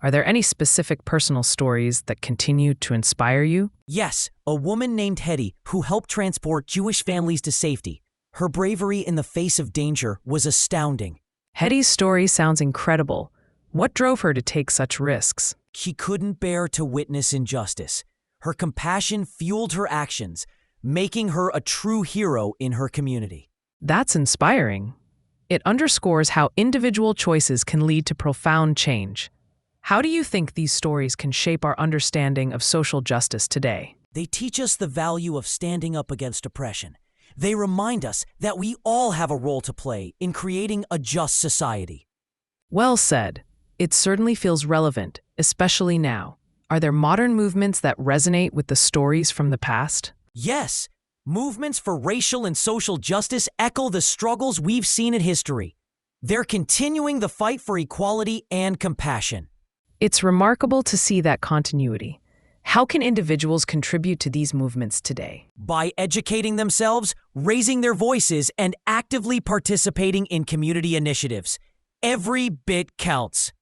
Are there any specific personal stories that continue to inspire you? Yes, a woman named Hetty who helped transport Jewish families to safety. Her bravery in the face of danger was astounding. Hetty's story sounds incredible. What drove her to take such risks? She couldn't bear to witness injustice. Her compassion fueled her actions, making her a true hero in her community. That's inspiring. It underscores how individual choices can lead to profound change. How do you think these stories can shape our understanding of social justice today? They teach us the value of standing up against oppression. They remind us that we all have a role to play in creating a just society. Well said. It certainly feels relevant, especially now. Are there modern movements that resonate with the stories from the past? Yes, movements for racial and social justice echo the struggles we've seen in history. They're continuing the fight for equality and compassion. It's remarkable to see that continuity. How can individuals contribute to these movements today? By educating themselves, raising their voices, and actively participating in community initiatives. Every bit counts.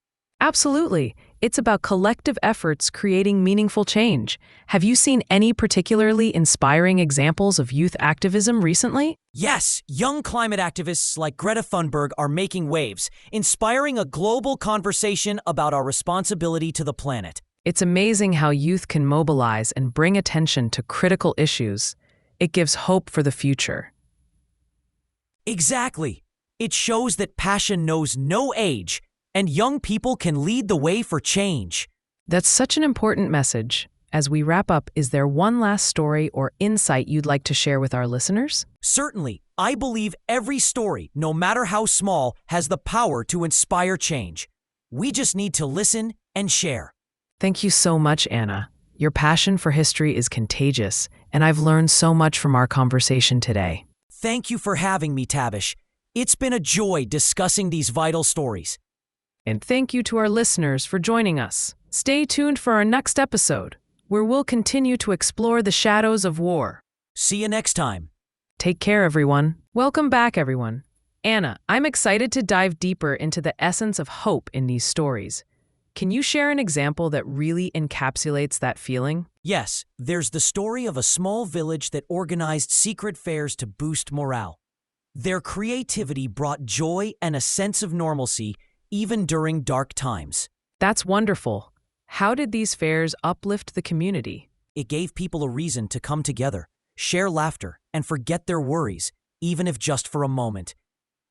Absolutely. It's about collective efforts creating meaningful change. Have you seen any particularly inspiring examples of youth activism recently? Yes, young climate activists like Greta Thunberg are making waves, inspiring a global conversation about our responsibility to the planet. It's amazing how youth can mobilize and bring attention to critical issues. It gives hope for the future. Exactly. It shows that passion knows no age, and young people can lead the way for change. That's such an important message. As we wrap up, is there one last story or insight you'd like to share with our listeners? Certainly, I believe every story, no matter how small, has the power to inspire change. We just need to listen and share. Thank you so much, Anna. Your passion for history is contagious, and I've learned so much from our conversation today. Thank you for having me, Tavish. It's been a joy discussing these vital stories. And thank you to our listeners for joining us. Stay tuned for our next episode, where we'll continue to explore the shadows of war. See you next time. Take care, everyone. Welcome back, everyone. Anna, I'm excited to dive deeper into the essence of hope in these stories. Can you share an example that really encapsulates that feeling? Yes, there's the story of a small village that organized secret fairs to boost morale. Their creativity brought joy and a sense of normalcy even during dark times. That's wonderful. How did these fairs uplift the community? It gave people a reason to come together, share laughter, and forget their worries, even if just for a moment.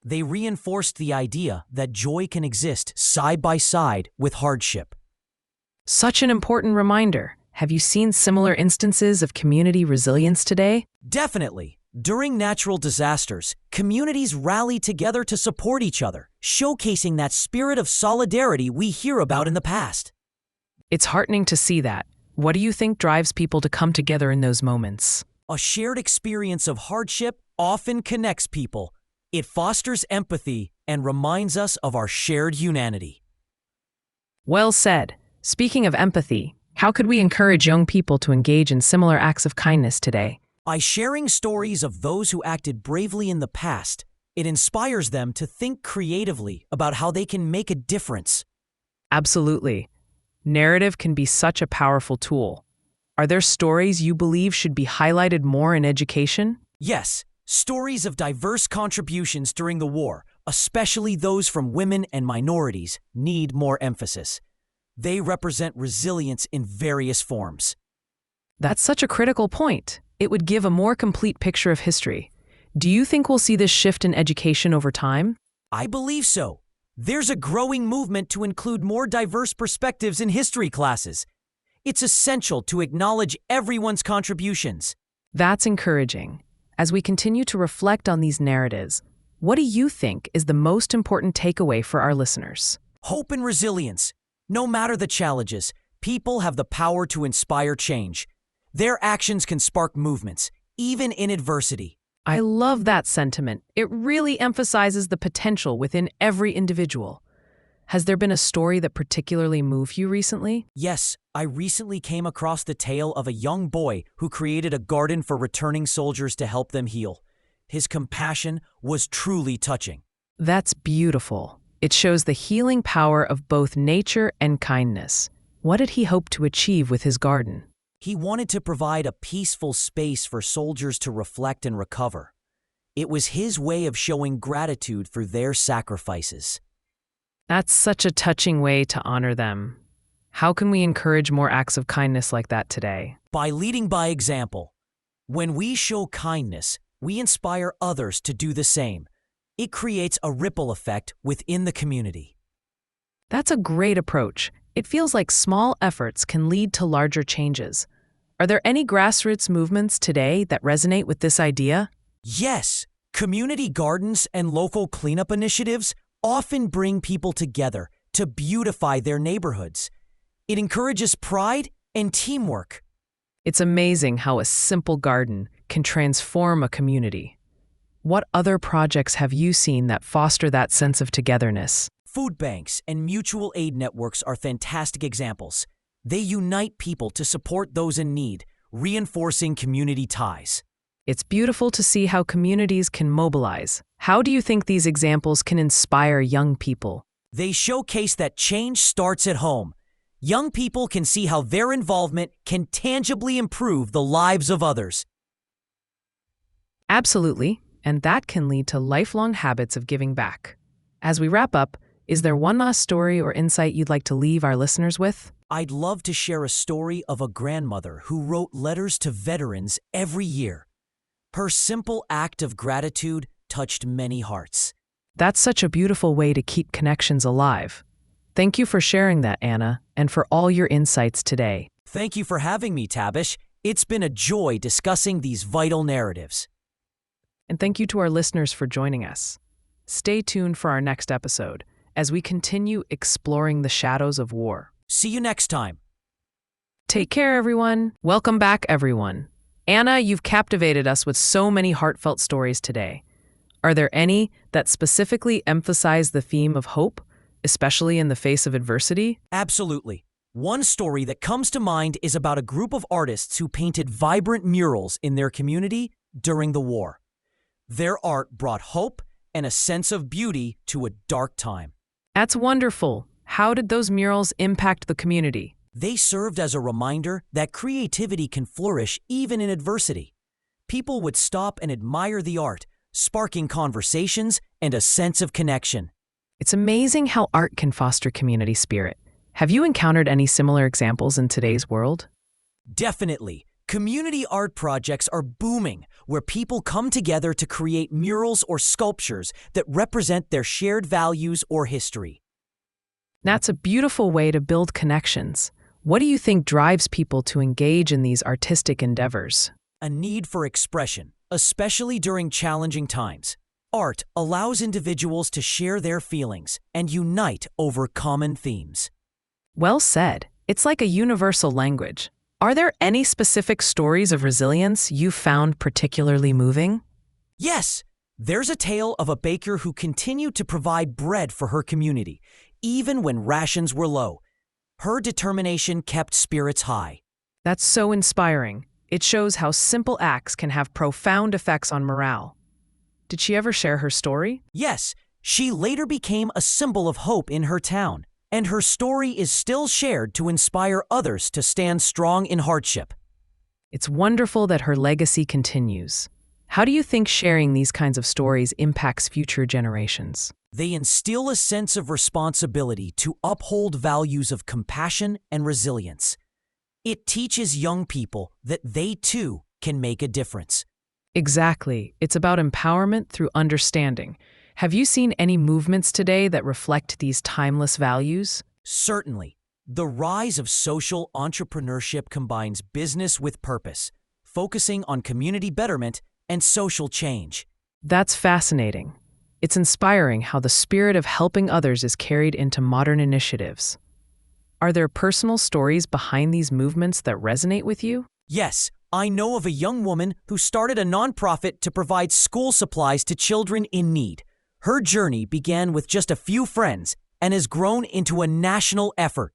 They reinforced the idea that joy can exist side by side with hardship. Such an important reminder. Have you seen similar instances of community resilience today? Definitely. During natural disasters, communities rally together to support each other, showcasing that spirit of solidarity we hear about in the past. It's heartening to see that. What do you think drives people to come together in those moments? A shared experience of hardship often connects people. It fosters empathy and reminds us of our shared humanity. Well said. Speaking of empathy, how could we encourage young people to engage in similar acts of kindness today? By sharing stories of those who acted bravely in the past, it inspires them to think creatively about how they can make a difference. Absolutely. Narrative can be such a powerful tool. Are there stories you believe should be highlighted more in education? Yes, stories of diverse contributions during the war, especially those from women and minorities, need more emphasis. They represent resilience in various forms. That's such a critical point. It would give a more complete picture of history. Do you think we'll see this shift in education over time? I believe so. There's a growing movement to include more diverse perspectives in history classes. It's essential to acknowledge everyone's contributions. That's encouraging. As we continue to reflect on these narratives, what do you think is the most important takeaway for our listeners? Hope and resilience. No matter the challenges, people have the power to inspire change. Their actions can spark movements, even in adversity. I love that sentiment. It really emphasizes the potential within every individual. Has there been a story that particularly moved you recently? Yes, I recently came across the tale of a young boy who created a garden for returning soldiers to help them heal. His compassion was truly touching. That's beautiful. It shows the healing power of both nature and kindness. What did he hope to achieve with his garden? He wanted to provide a peaceful space for soldiers to reflect and recover. It was his way of showing gratitude for their sacrifices. That's such a touching way to honor them. How can we encourage more acts of kindness like that today? By leading by example. When we show kindness, we inspire others to do the same. It creates a ripple effect within the community. That's a great approach. It feels like small efforts can lead to larger changes. Are there any grassroots movements today that resonate with this idea? Yes, community gardens and local cleanup initiatives often bring people together to beautify their neighborhoods. It encourages pride and teamwork. It's amazing how a simple garden can transform a community. What other projects have you seen that foster that sense of togetherness? Food banks and mutual aid networks are fantastic examples. They unite people to support those in need, reinforcing community ties. It's beautiful to see how communities can mobilize. How do you think these examples can inspire young people? They showcase that change starts at home. Young people can see how their involvement can tangibly improve the lives of others. Absolutely, and that can lead to lifelong habits of giving back. As we wrap up, is there one last story or insight you'd like to leave our listeners with? I'd love to share a story of a grandmother who wrote letters to veterans every year. Her simple act of gratitude touched many hearts. That's such a beautiful way to keep connections alive. Thank you for sharing that, Anna, and for all your insights today. Thank you for having me, Tabish. It's been a joy discussing these vital narratives. And thank you to our listeners for joining us. Stay tuned for our next episode as we continue exploring the shadows of war. See you next time. Take care, everyone. Welcome back, everyone. Anna, you've captivated us with so many heartfelt stories today. Are there any that specifically emphasize the theme of hope, especially in the face of adversity? Absolutely. One story that comes to mind is about a group of artists who painted vibrant murals in their community during the war. Their art brought hope and a sense of beauty to a dark time. That's wonderful. How did those murals impact the community? They served as a reminder that creativity can flourish even in adversity. People would stop and admire the art, sparking conversations and a sense of connection. It's amazing how art can foster community spirit. Have you encountered any similar examples in today's world? Definitely. Community art projects are booming, where people come together to create murals or sculptures that represent their shared values or history. That's a beautiful way to build connections. What do you think drives people to engage in these artistic endeavors? A need for expression, especially during challenging times. Art allows individuals to share their feelings and unite over common themes. Well said. It's like a universal language. Are there any specific stories of resilience you found particularly moving? Yes, there's a tale of a baker who continued to provide bread for her community, even when rations were low. Her determination kept spirits high. That's so inspiring. It shows how simple acts can have profound effects on morale. Did she ever share her story? Yes, she later became a symbol of hope in her town, and her story is still shared to inspire others to stand strong in hardship. It's wonderful that her legacy continues. How do you think sharing these kinds of stories impacts future generations? They instill a sense of responsibility to uphold values of compassion and resilience. It teaches young people that they too can make a difference. Exactly. It's about empowerment through understanding. Have you seen any movements today that reflect these timeless values? Certainly. The rise of social entrepreneurship combines business with purpose, focusing on community betterment and social change. That's fascinating. It's inspiring how the spirit of helping others is carried into modern initiatives. Are there personal stories behind these movements that resonate with you? Yes, I know of a young woman who started a nonprofit to provide school supplies to children in need. Her journey began with just a few friends and has grown into a national effort.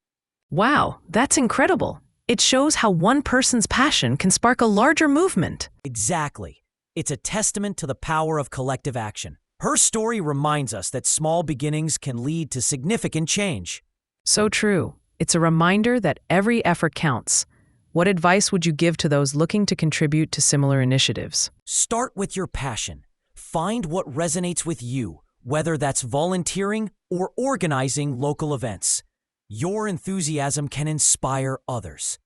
Wow, that's incredible. It shows how one person's passion can spark a larger movement. Exactly. It's a testament to the power of collective action. Her story reminds us that small beginnings can lead to significant change. So true. It's a reminder that every effort counts. What advice would you give to those looking to contribute to similar initiatives? Start with your passion. Find what resonates with you, whether that's volunteering or organizing local events. Your enthusiasm can inspire others.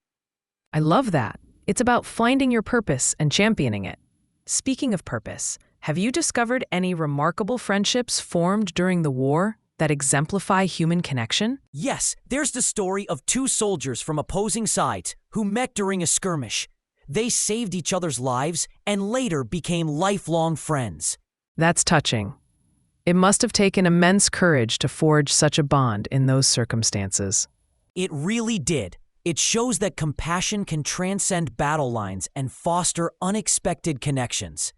I love that. It's about finding your purpose and championing it. Speaking of purpose, have you discovered any remarkable friendships formed during the war that exemplify human connection? Yes, there's the story of two soldiers from opposing sides who met during a skirmish. They saved each other's lives and later became lifelong friends. That's touching. It must have taken immense courage to forge such a bond in those circumstances. It really did. It shows that compassion can transcend battle lines and foster unexpected connections.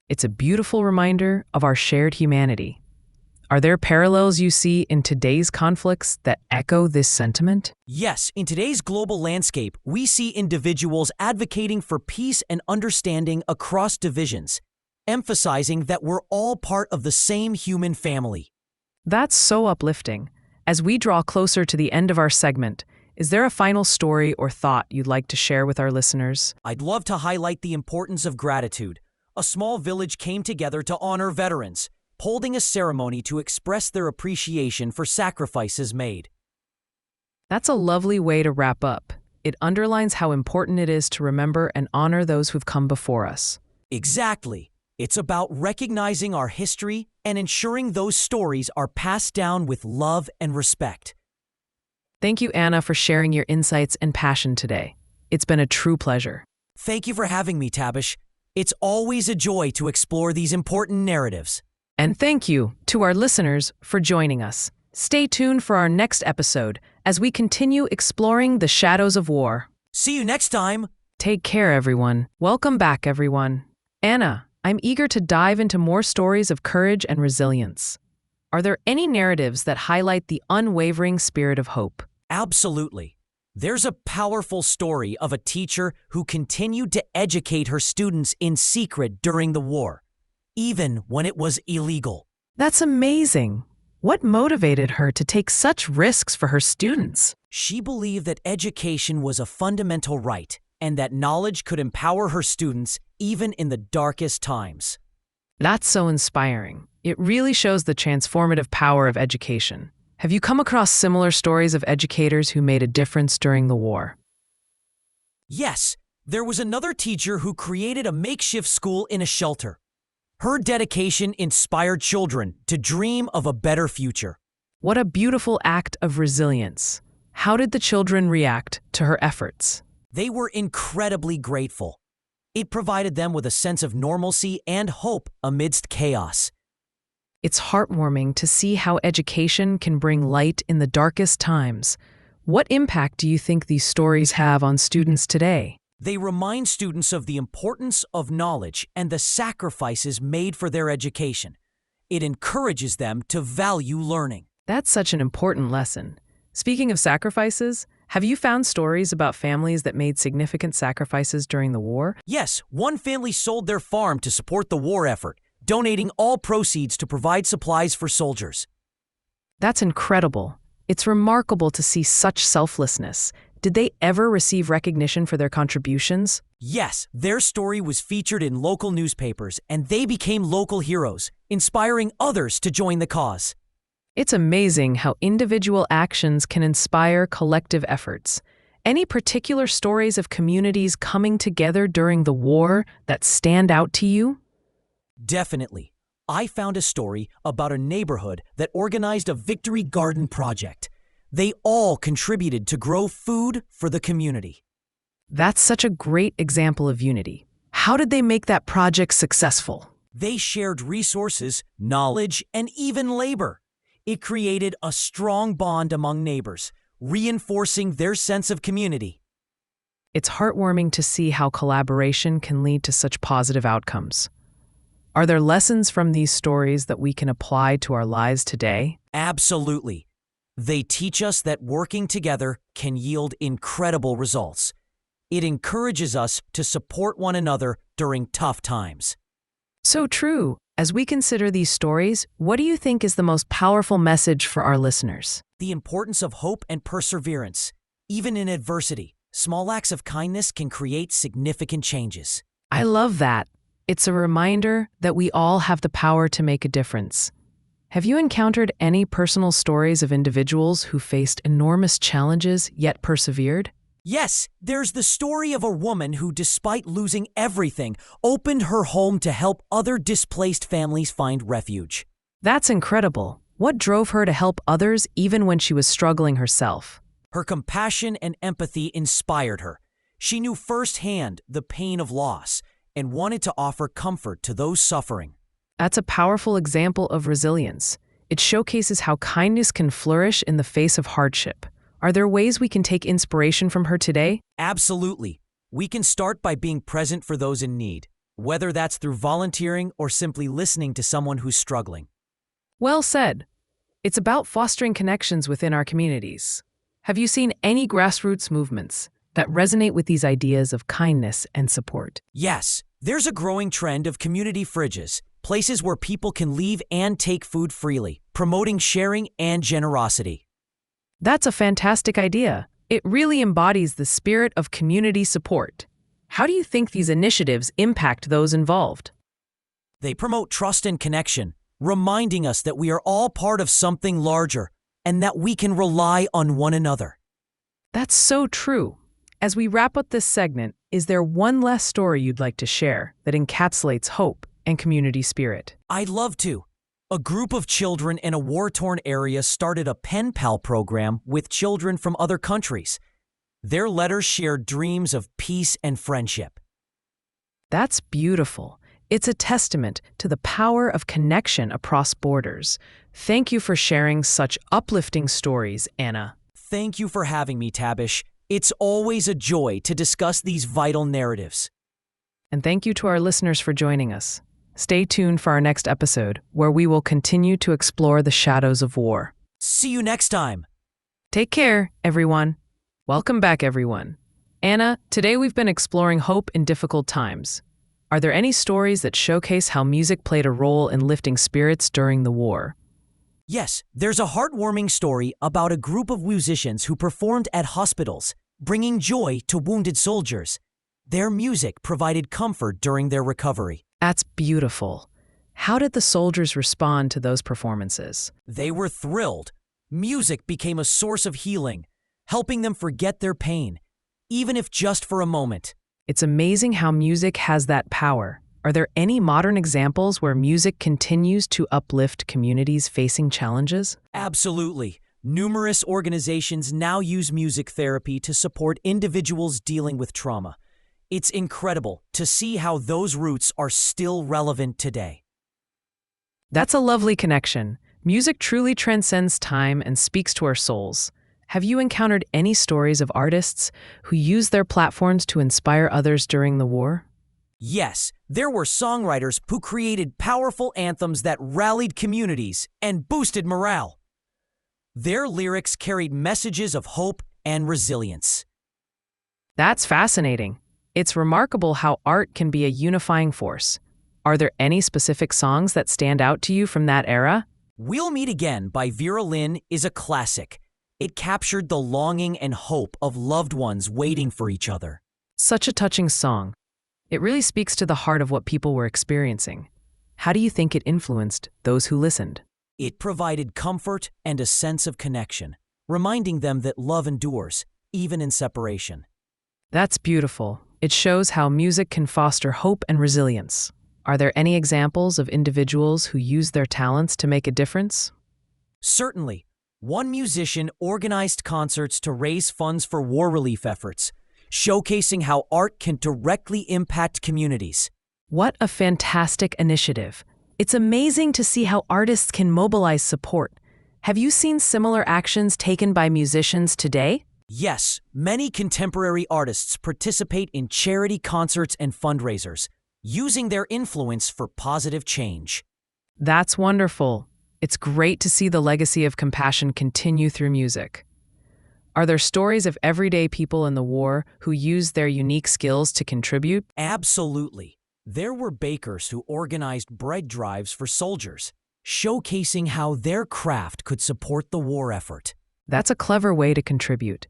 It's a beautiful reminder of our shared humanity. Are there parallels you see in today's conflicts that echo this sentiment? Yes, in today's global landscape, we see individuals advocating for peace and understanding across divisions, emphasizing that we're all part of the same human family. That's so uplifting. As we draw closer to the end of our segment, is there a final story or thought you'd like to share with our listeners? I'd love to highlight the importance of gratitude. A small village came together to honor veterans, holding a ceremony to express their appreciation for sacrifices made. That's a lovely way to wrap up. It underlines how important it is to remember and honor those who've come before us. Exactly. It's about recognizing our history and ensuring those stories are passed down with love and respect. Thank you, Anna, for sharing your insights and passion today. It's been a true pleasure. Thank you for having me, Tabish. It's always a joy to explore these important narratives. And thank you to our listeners for joining us. Stay tuned for our next episode as we continue exploring the shadows of war. See you next time. Take care, everyone. Welcome back, everyone. Anna, I'm eager to dive into more stories of courage and resilience. Are there any narratives that highlight the unwavering spirit of hope? Absolutely. There's a powerful story of a teacher who continued to educate her students in secret during the war. even when it was illegal. That's amazing. What motivated her to take such risks for her students? She believed that education was a fundamental right and that knowledge could empower her students even in the darkest times. That's so inspiring. It really shows the transformative power of education. Have you come across similar stories of educators who made a difference during the war? Yes, there was another teacher who created a makeshift school in a shelter. Her dedication inspired children to dream of a better future. What a beautiful act of resilience. How did the children react to her efforts? They were incredibly grateful. It provided them with a sense of normalcy and hope amidst chaos. It's heartwarming to see how education can bring light in the darkest times. What impact do you think these stories have on students today? They remind students of the importance of knowledge and the sacrifices made for their education. It encourages them to value learning. That's such an important lesson. Speaking of sacrifices, have you found stories about families that made significant sacrifices during the war? Yes, one family sold their farm to support the war effort, donating all proceeds to provide supplies for soldiers. That's incredible. It's remarkable to see such selflessness. Did they ever receive recognition for their contributions? Yes, their story was featured in local newspapers, and they became local heroes, inspiring others to join the cause. It's amazing how individual actions can inspire collective efforts. Any particular stories of communities coming together during the war that stand out to you? Definitely. I found a story about a neighborhood that organized a Victory Garden project. They all contributed to grow food for the community. That's such a great example of unity. How did they make that project successful? They shared resources, knowledge, and even labor. It created a strong bond among neighbors, reinforcing their sense of community. It's heartwarming to see how collaboration can lead to such positive outcomes. Are there lessons from these stories that we can apply to our lives today? Absolutely. They teach us that working together can yield incredible results. It encourages us to support one another during tough times. So true. As we consider these stories, what do you think is the most powerful message for our listeners? The importance of hope and perseverance. Even in adversity, small acts of kindness can create significant changes. I love that. It's a reminder that we all have the power to make a difference. Have you encountered any personal stories of individuals who faced enormous challenges yet persevered? Yes, there's the story of a woman who, despite losing everything, opened her home to help other displaced families find refuge. That's incredible. What drove her to help others even when she was struggling herself? Her compassion and empathy inspired her. She knew firsthand the pain of loss and wanted to offer comfort to those suffering. That's a powerful example of resilience. It showcases how kindness can flourish in the face of hardship. Are there ways we can take inspiration from her today? Absolutely. We can start by being present for those in need, whether that's through volunteering or simply listening to someone who's struggling. Well said. It's about fostering connections within our communities. Have you seen any grassroots movements that resonate with these ideas of kindness and support? Yes, there's a growing trend of community fridges, places where people can leave and take food freely, promoting sharing and generosity. That's a fantastic idea. It really embodies the spirit of community support. How do you think these initiatives impact those involved? They promote trust and connection, reminding us that we are all part of something larger and that we can rely on one another. That's so true. As we wrap up this segment, is there one last story you'd like to share that encapsulates hope and community spirit? I'd love to. A group of children in a war-torn area started a pen pal program with children from other countries. Their letters shared dreams of peace and friendship. That's beautiful. It's a testament to the power of connection across borders. Thank you for sharing such uplifting stories, Anna. Thank you for having me, Tabish. It's always a joy to discuss these vital narratives. And thank you to our listeners for joining us. Stay tuned for our next episode, where we will continue to explore the shadows of war. See you next time. Take care, everyone. Welcome back, everyone. Anna, today we've been exploring hope in difficult times. Are there any stories that showcase how music played a role in lifting spirits during the war? Yes, there's a heartwarming story about a group of musicians who performed at hospitals, bringing joy to wounded soldiers. Their music provided comfort during their recovery. That's beautiful. How did the soldiers respond to those performances? They were thrilled. Music became a source of healing, helping them forget their pain, even if just for a moment. It's amazing how music has that power. Are there any modern examples where music continues to uplift communities facing challenges? Absolutely. Numerous organizations now use music therapy to support individuals dealing with trauma. It's incredible to see how those roots are still relevant today. That's a lovely connection. Music truly transcends time and speaks to our souls. Have you encountered any stories of artists who used their platforms to inspire others during the war? Yes, there were songwriters who created powerful anthems that rallied communities and boosted morale. Their lyrics carried messages of hope and resilience. That's fascinating. It's remarkable how art can be a unifying force. Are there any specific songs that stand out to you from that era? We'll Meet Again by Vera Lynn is a classic. It captured the longing and hope of loved ones waiting for each other. Such a touching song. It really speaks to the heart of what people were experiencing. How do you think it influenced those who listened? It provided comfort and a sense of connection, reminding them that love endures, even in separation. That's beautiful. It shows how music can foster hope and resilience. Are there any examples of individuals who use their talents to make a difference? Certainly. One musician organized concerts to raise funds for war relief efforts, showcasing how art can directly impact communities. What a fantastic initiative. It's amazing to see how artists can mobilize support. Have you seen similar actions taken by musicians today? Yes, many contemporary artists participate in charity concerts and fundraisers, using their influence for positive change. That's wonderful. It's great to see the legacy of compassion continue through music. Are there stories of everyday people in the war who used their unique skills to contribute? Absolutely. There were bakers who organized bread drives for soldiers, showcasing how their craft could support the war effort. That's a clever way to contribute.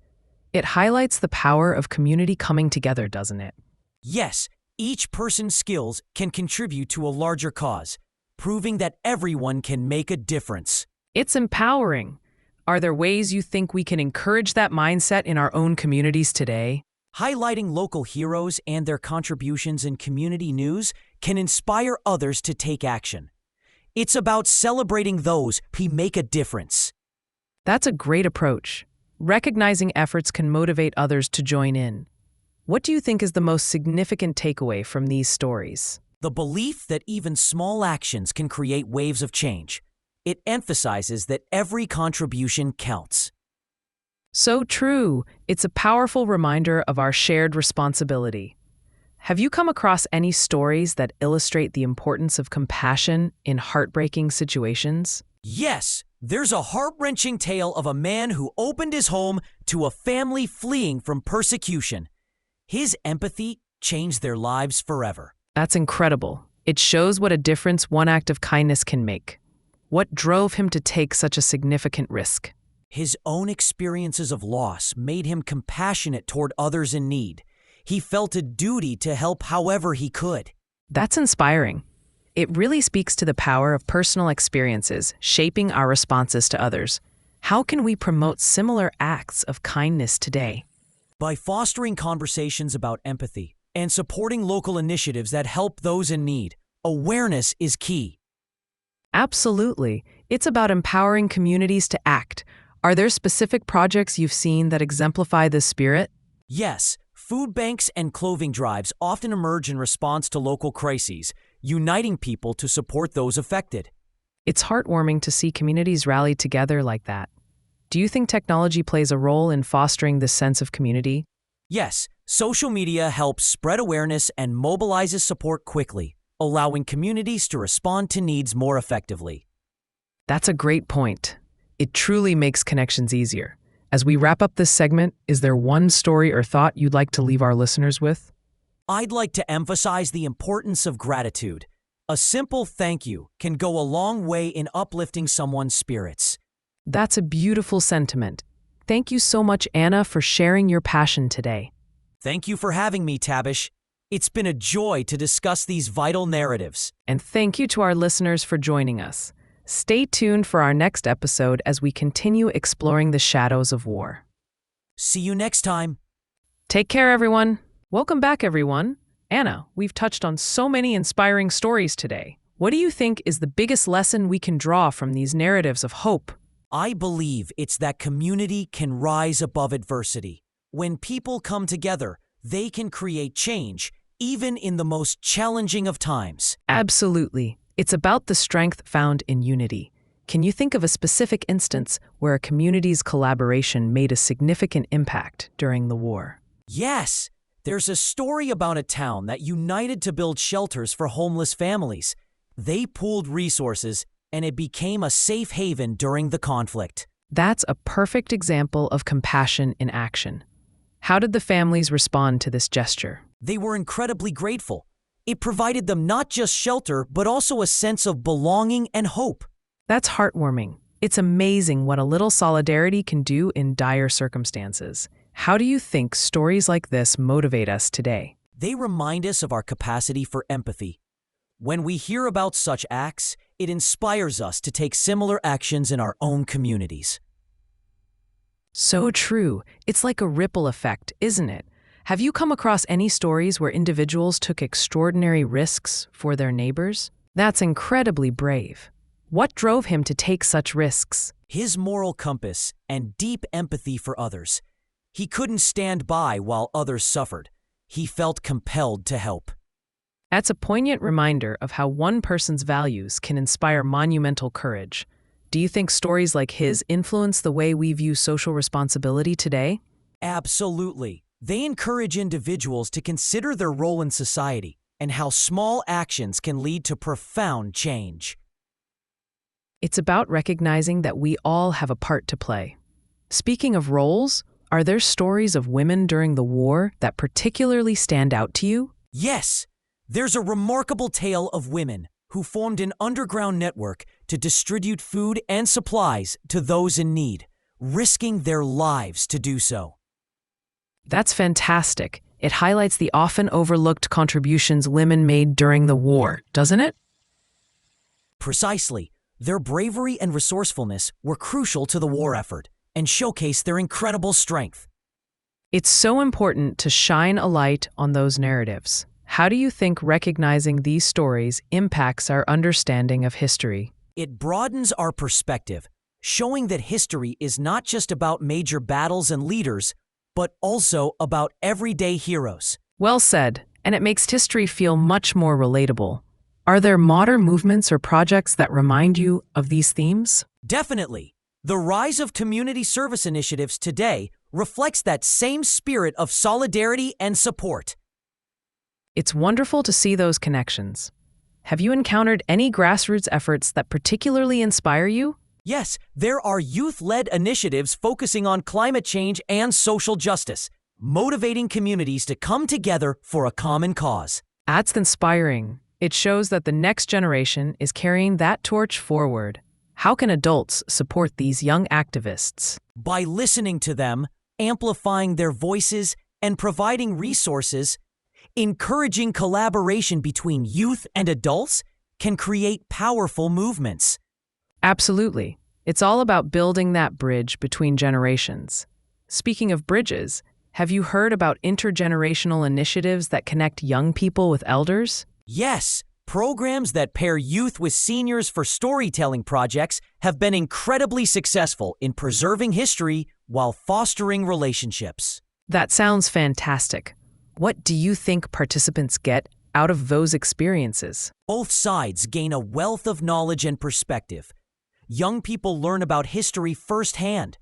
It highlights the power of community coming together, doesn't it? Yes, each person's skills can contribute to a larger cause, proving that everyone can make a difference. It's empowering. Are there ways you think we can encourage that mindset in our own communities today? Highlighting local heroes and their contributions in community news can inspire others to take action. It's about celebrating those who make a difference. That's a great approach. Recognizing efforts can motivate others to join in. What do you think is the most significant takeaway from these stories? The belief that even small actions can create waves of change. It emphasizes that every contribution counts. So true. It's a powerful reminder of our shared responsibility. Have you come across any stories that illustrate the importance of compassion in heartbreaking situations? Yes, there's a heart-wrenching tale of a man who opened his home to a family fleeing from persecution. His empathy changed their lives forever. That's incredible. It shows what a difference one act of kindness can make. What drove him to take such a significant risk? His own experiences of loss made him compassionate toward others in need. He felt a duty to help however he could. That's inspiring. It really speaks to the power of personal experiences shaping our responses to others. How can we promote similar acts of kindness today? By fostering conversations about empathy and supporting local initiatives that help those in need, awareness is key. Absolutely. It's about empowering communities to act. Are there specific projects you've seen that exemplify this spirit? Yes, food banks and clothing drives often emerge in response to local crises, uniting people to support those affected. It's heartwarming to see communities rally together like that. Do you think technology plays a role in fostering this sense of community? Yes, social media helps spread awareness and mobilizes support quickly, allowing communities to respond to needs more effectively. That's a great point. It truly makes connections easier. As we wrap up this segment, is there one story or thought you'd like to leave our listeners with? I'd like to emphasize the importance of gratitude. A simple thank you can go a long way in uplifting someone's spirits. That's a beautiful sentiment. Thank you so much, Anna, for sharing your passion today. Thank you for having me, Tabish. It's been a joy to discuss these vital narratives. And thank you to our listeners for joining us. Stay tuned for our next episode as we continue exploring the shadows of war. See you next time. Take care, everyone. Welcome back, everyone. Anna, we've touched on so many inspiring stories today. What do you think is the biggest lesson we can draw from these narratives of hope? I believe it's that community can rise above adversity. When people come together, they can create change, even in the most challenging of times. Absolutely. It's about the strength found in unity. Can you think of a specific instance where a community's collaboration made a significant impact during the war? Yes, there's a story about a town that united to build shelters for homeless families. They pooled resources, and it became a safe haven during the conflict. That's a perfect example of compassion in action. How did the families respond to this gesture? They were incredibly grateful. It provided them not just shelter, but also a sense of belonging and hope. That's heartwarming. It's amazing what a little solidarity can do in dire circumstances. How do you think stories like this motivate us today? They remind us of our capacity for empathy. When we hear about such acts, it inspires us to take similar actions in our own communities. So true. It's like a ripple effect, isn't it? Have you come across any stories where individuals took extraordinary risks for their neighbors? That's incredibly brave. What drove him to take such risks? His moral compass and deep empathy for others. He couldn't stand by while others suffered. He felt compelled to help. That's a poignant reminder of how one person's values can inspire monumental courage. Do you think stories like his influence the way we view social responsibility today? Absolutely. They encourage individuals to consider their role in society and how small actions can lead to profound change. It's about recognizing that we all have a part to play. Speaking of roles, are there stories of women during the war that particularly stand out to you? Yes, there's a remarkable tale of women who formed an underground network to distribute food and supplies to those in need, risking their lives to do so. That's fantastic. It highlights the often overlooked contributions women made during the war, doesn't it? Precisely. Their bravery and resourcefulness were crucial to the war effort and showcased their incredible strength. It's so important to shine a light on those narratives. How do you think recognizing these stories impacts our understanding of history? It broadens our perspective, showing that history is not just about major battles and leaders, but also about everyday heroes. Well said, and it makes history feel much more relatable. Are there modern movements or projects that remind you of these themes? Definitely. The rise of community service initiatives today reflects that same spirit of solidarity and support. It's wonderful to see those connections. Have you encountered any grassroots efforts that particularly inspire you? Yes, there are youth-led initiatives focusing on climate change and social justice, motivating communities to come together for a common cause. That's inspiring. It shows that the next generation is carrying that torch forward. How can adults support these young activists? By listening to them, amplifying their voices, and providing resources, encouraging collaboration between youth and adults can create powerful movements. Absolutely. It's all about building that bridge between generations. Speaking of bridges, have you heard about intergenerational initiatives that connect young people with elders? Yes, programs that pair youth with seniors for storytelling projects have been incredibly successful in preserving history while fostering relationships. That sounds fantastic. What do you think participants get out of those experiences? Both sides gain a wealth of knowledge and perspective. Young people learn about history firsthand,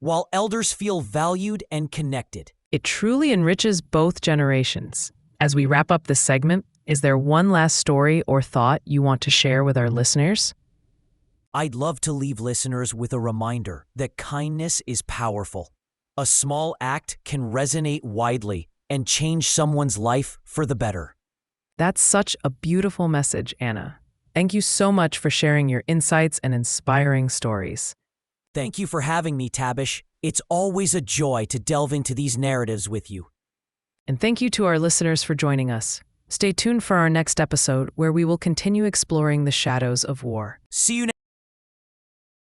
while elders feel valued and connected. It truly enriches both generations. As we wrap up this segment, is there one last story or thought you want to share with our listeners? I'd love to leave listeners with a reminder that kindness is powerful. A small act can resonate widely, and change someone's life for the better. That's such a beautiful message, Anna. Thank you so much for sharing your insights and inspiring stories. Thank you for having me, Tabish. It's always a joy to delve into these narratives with you. And thank you to our listeners for joining us. Stay tuned for our next episode where we will continue exploring the shadows of war. See you next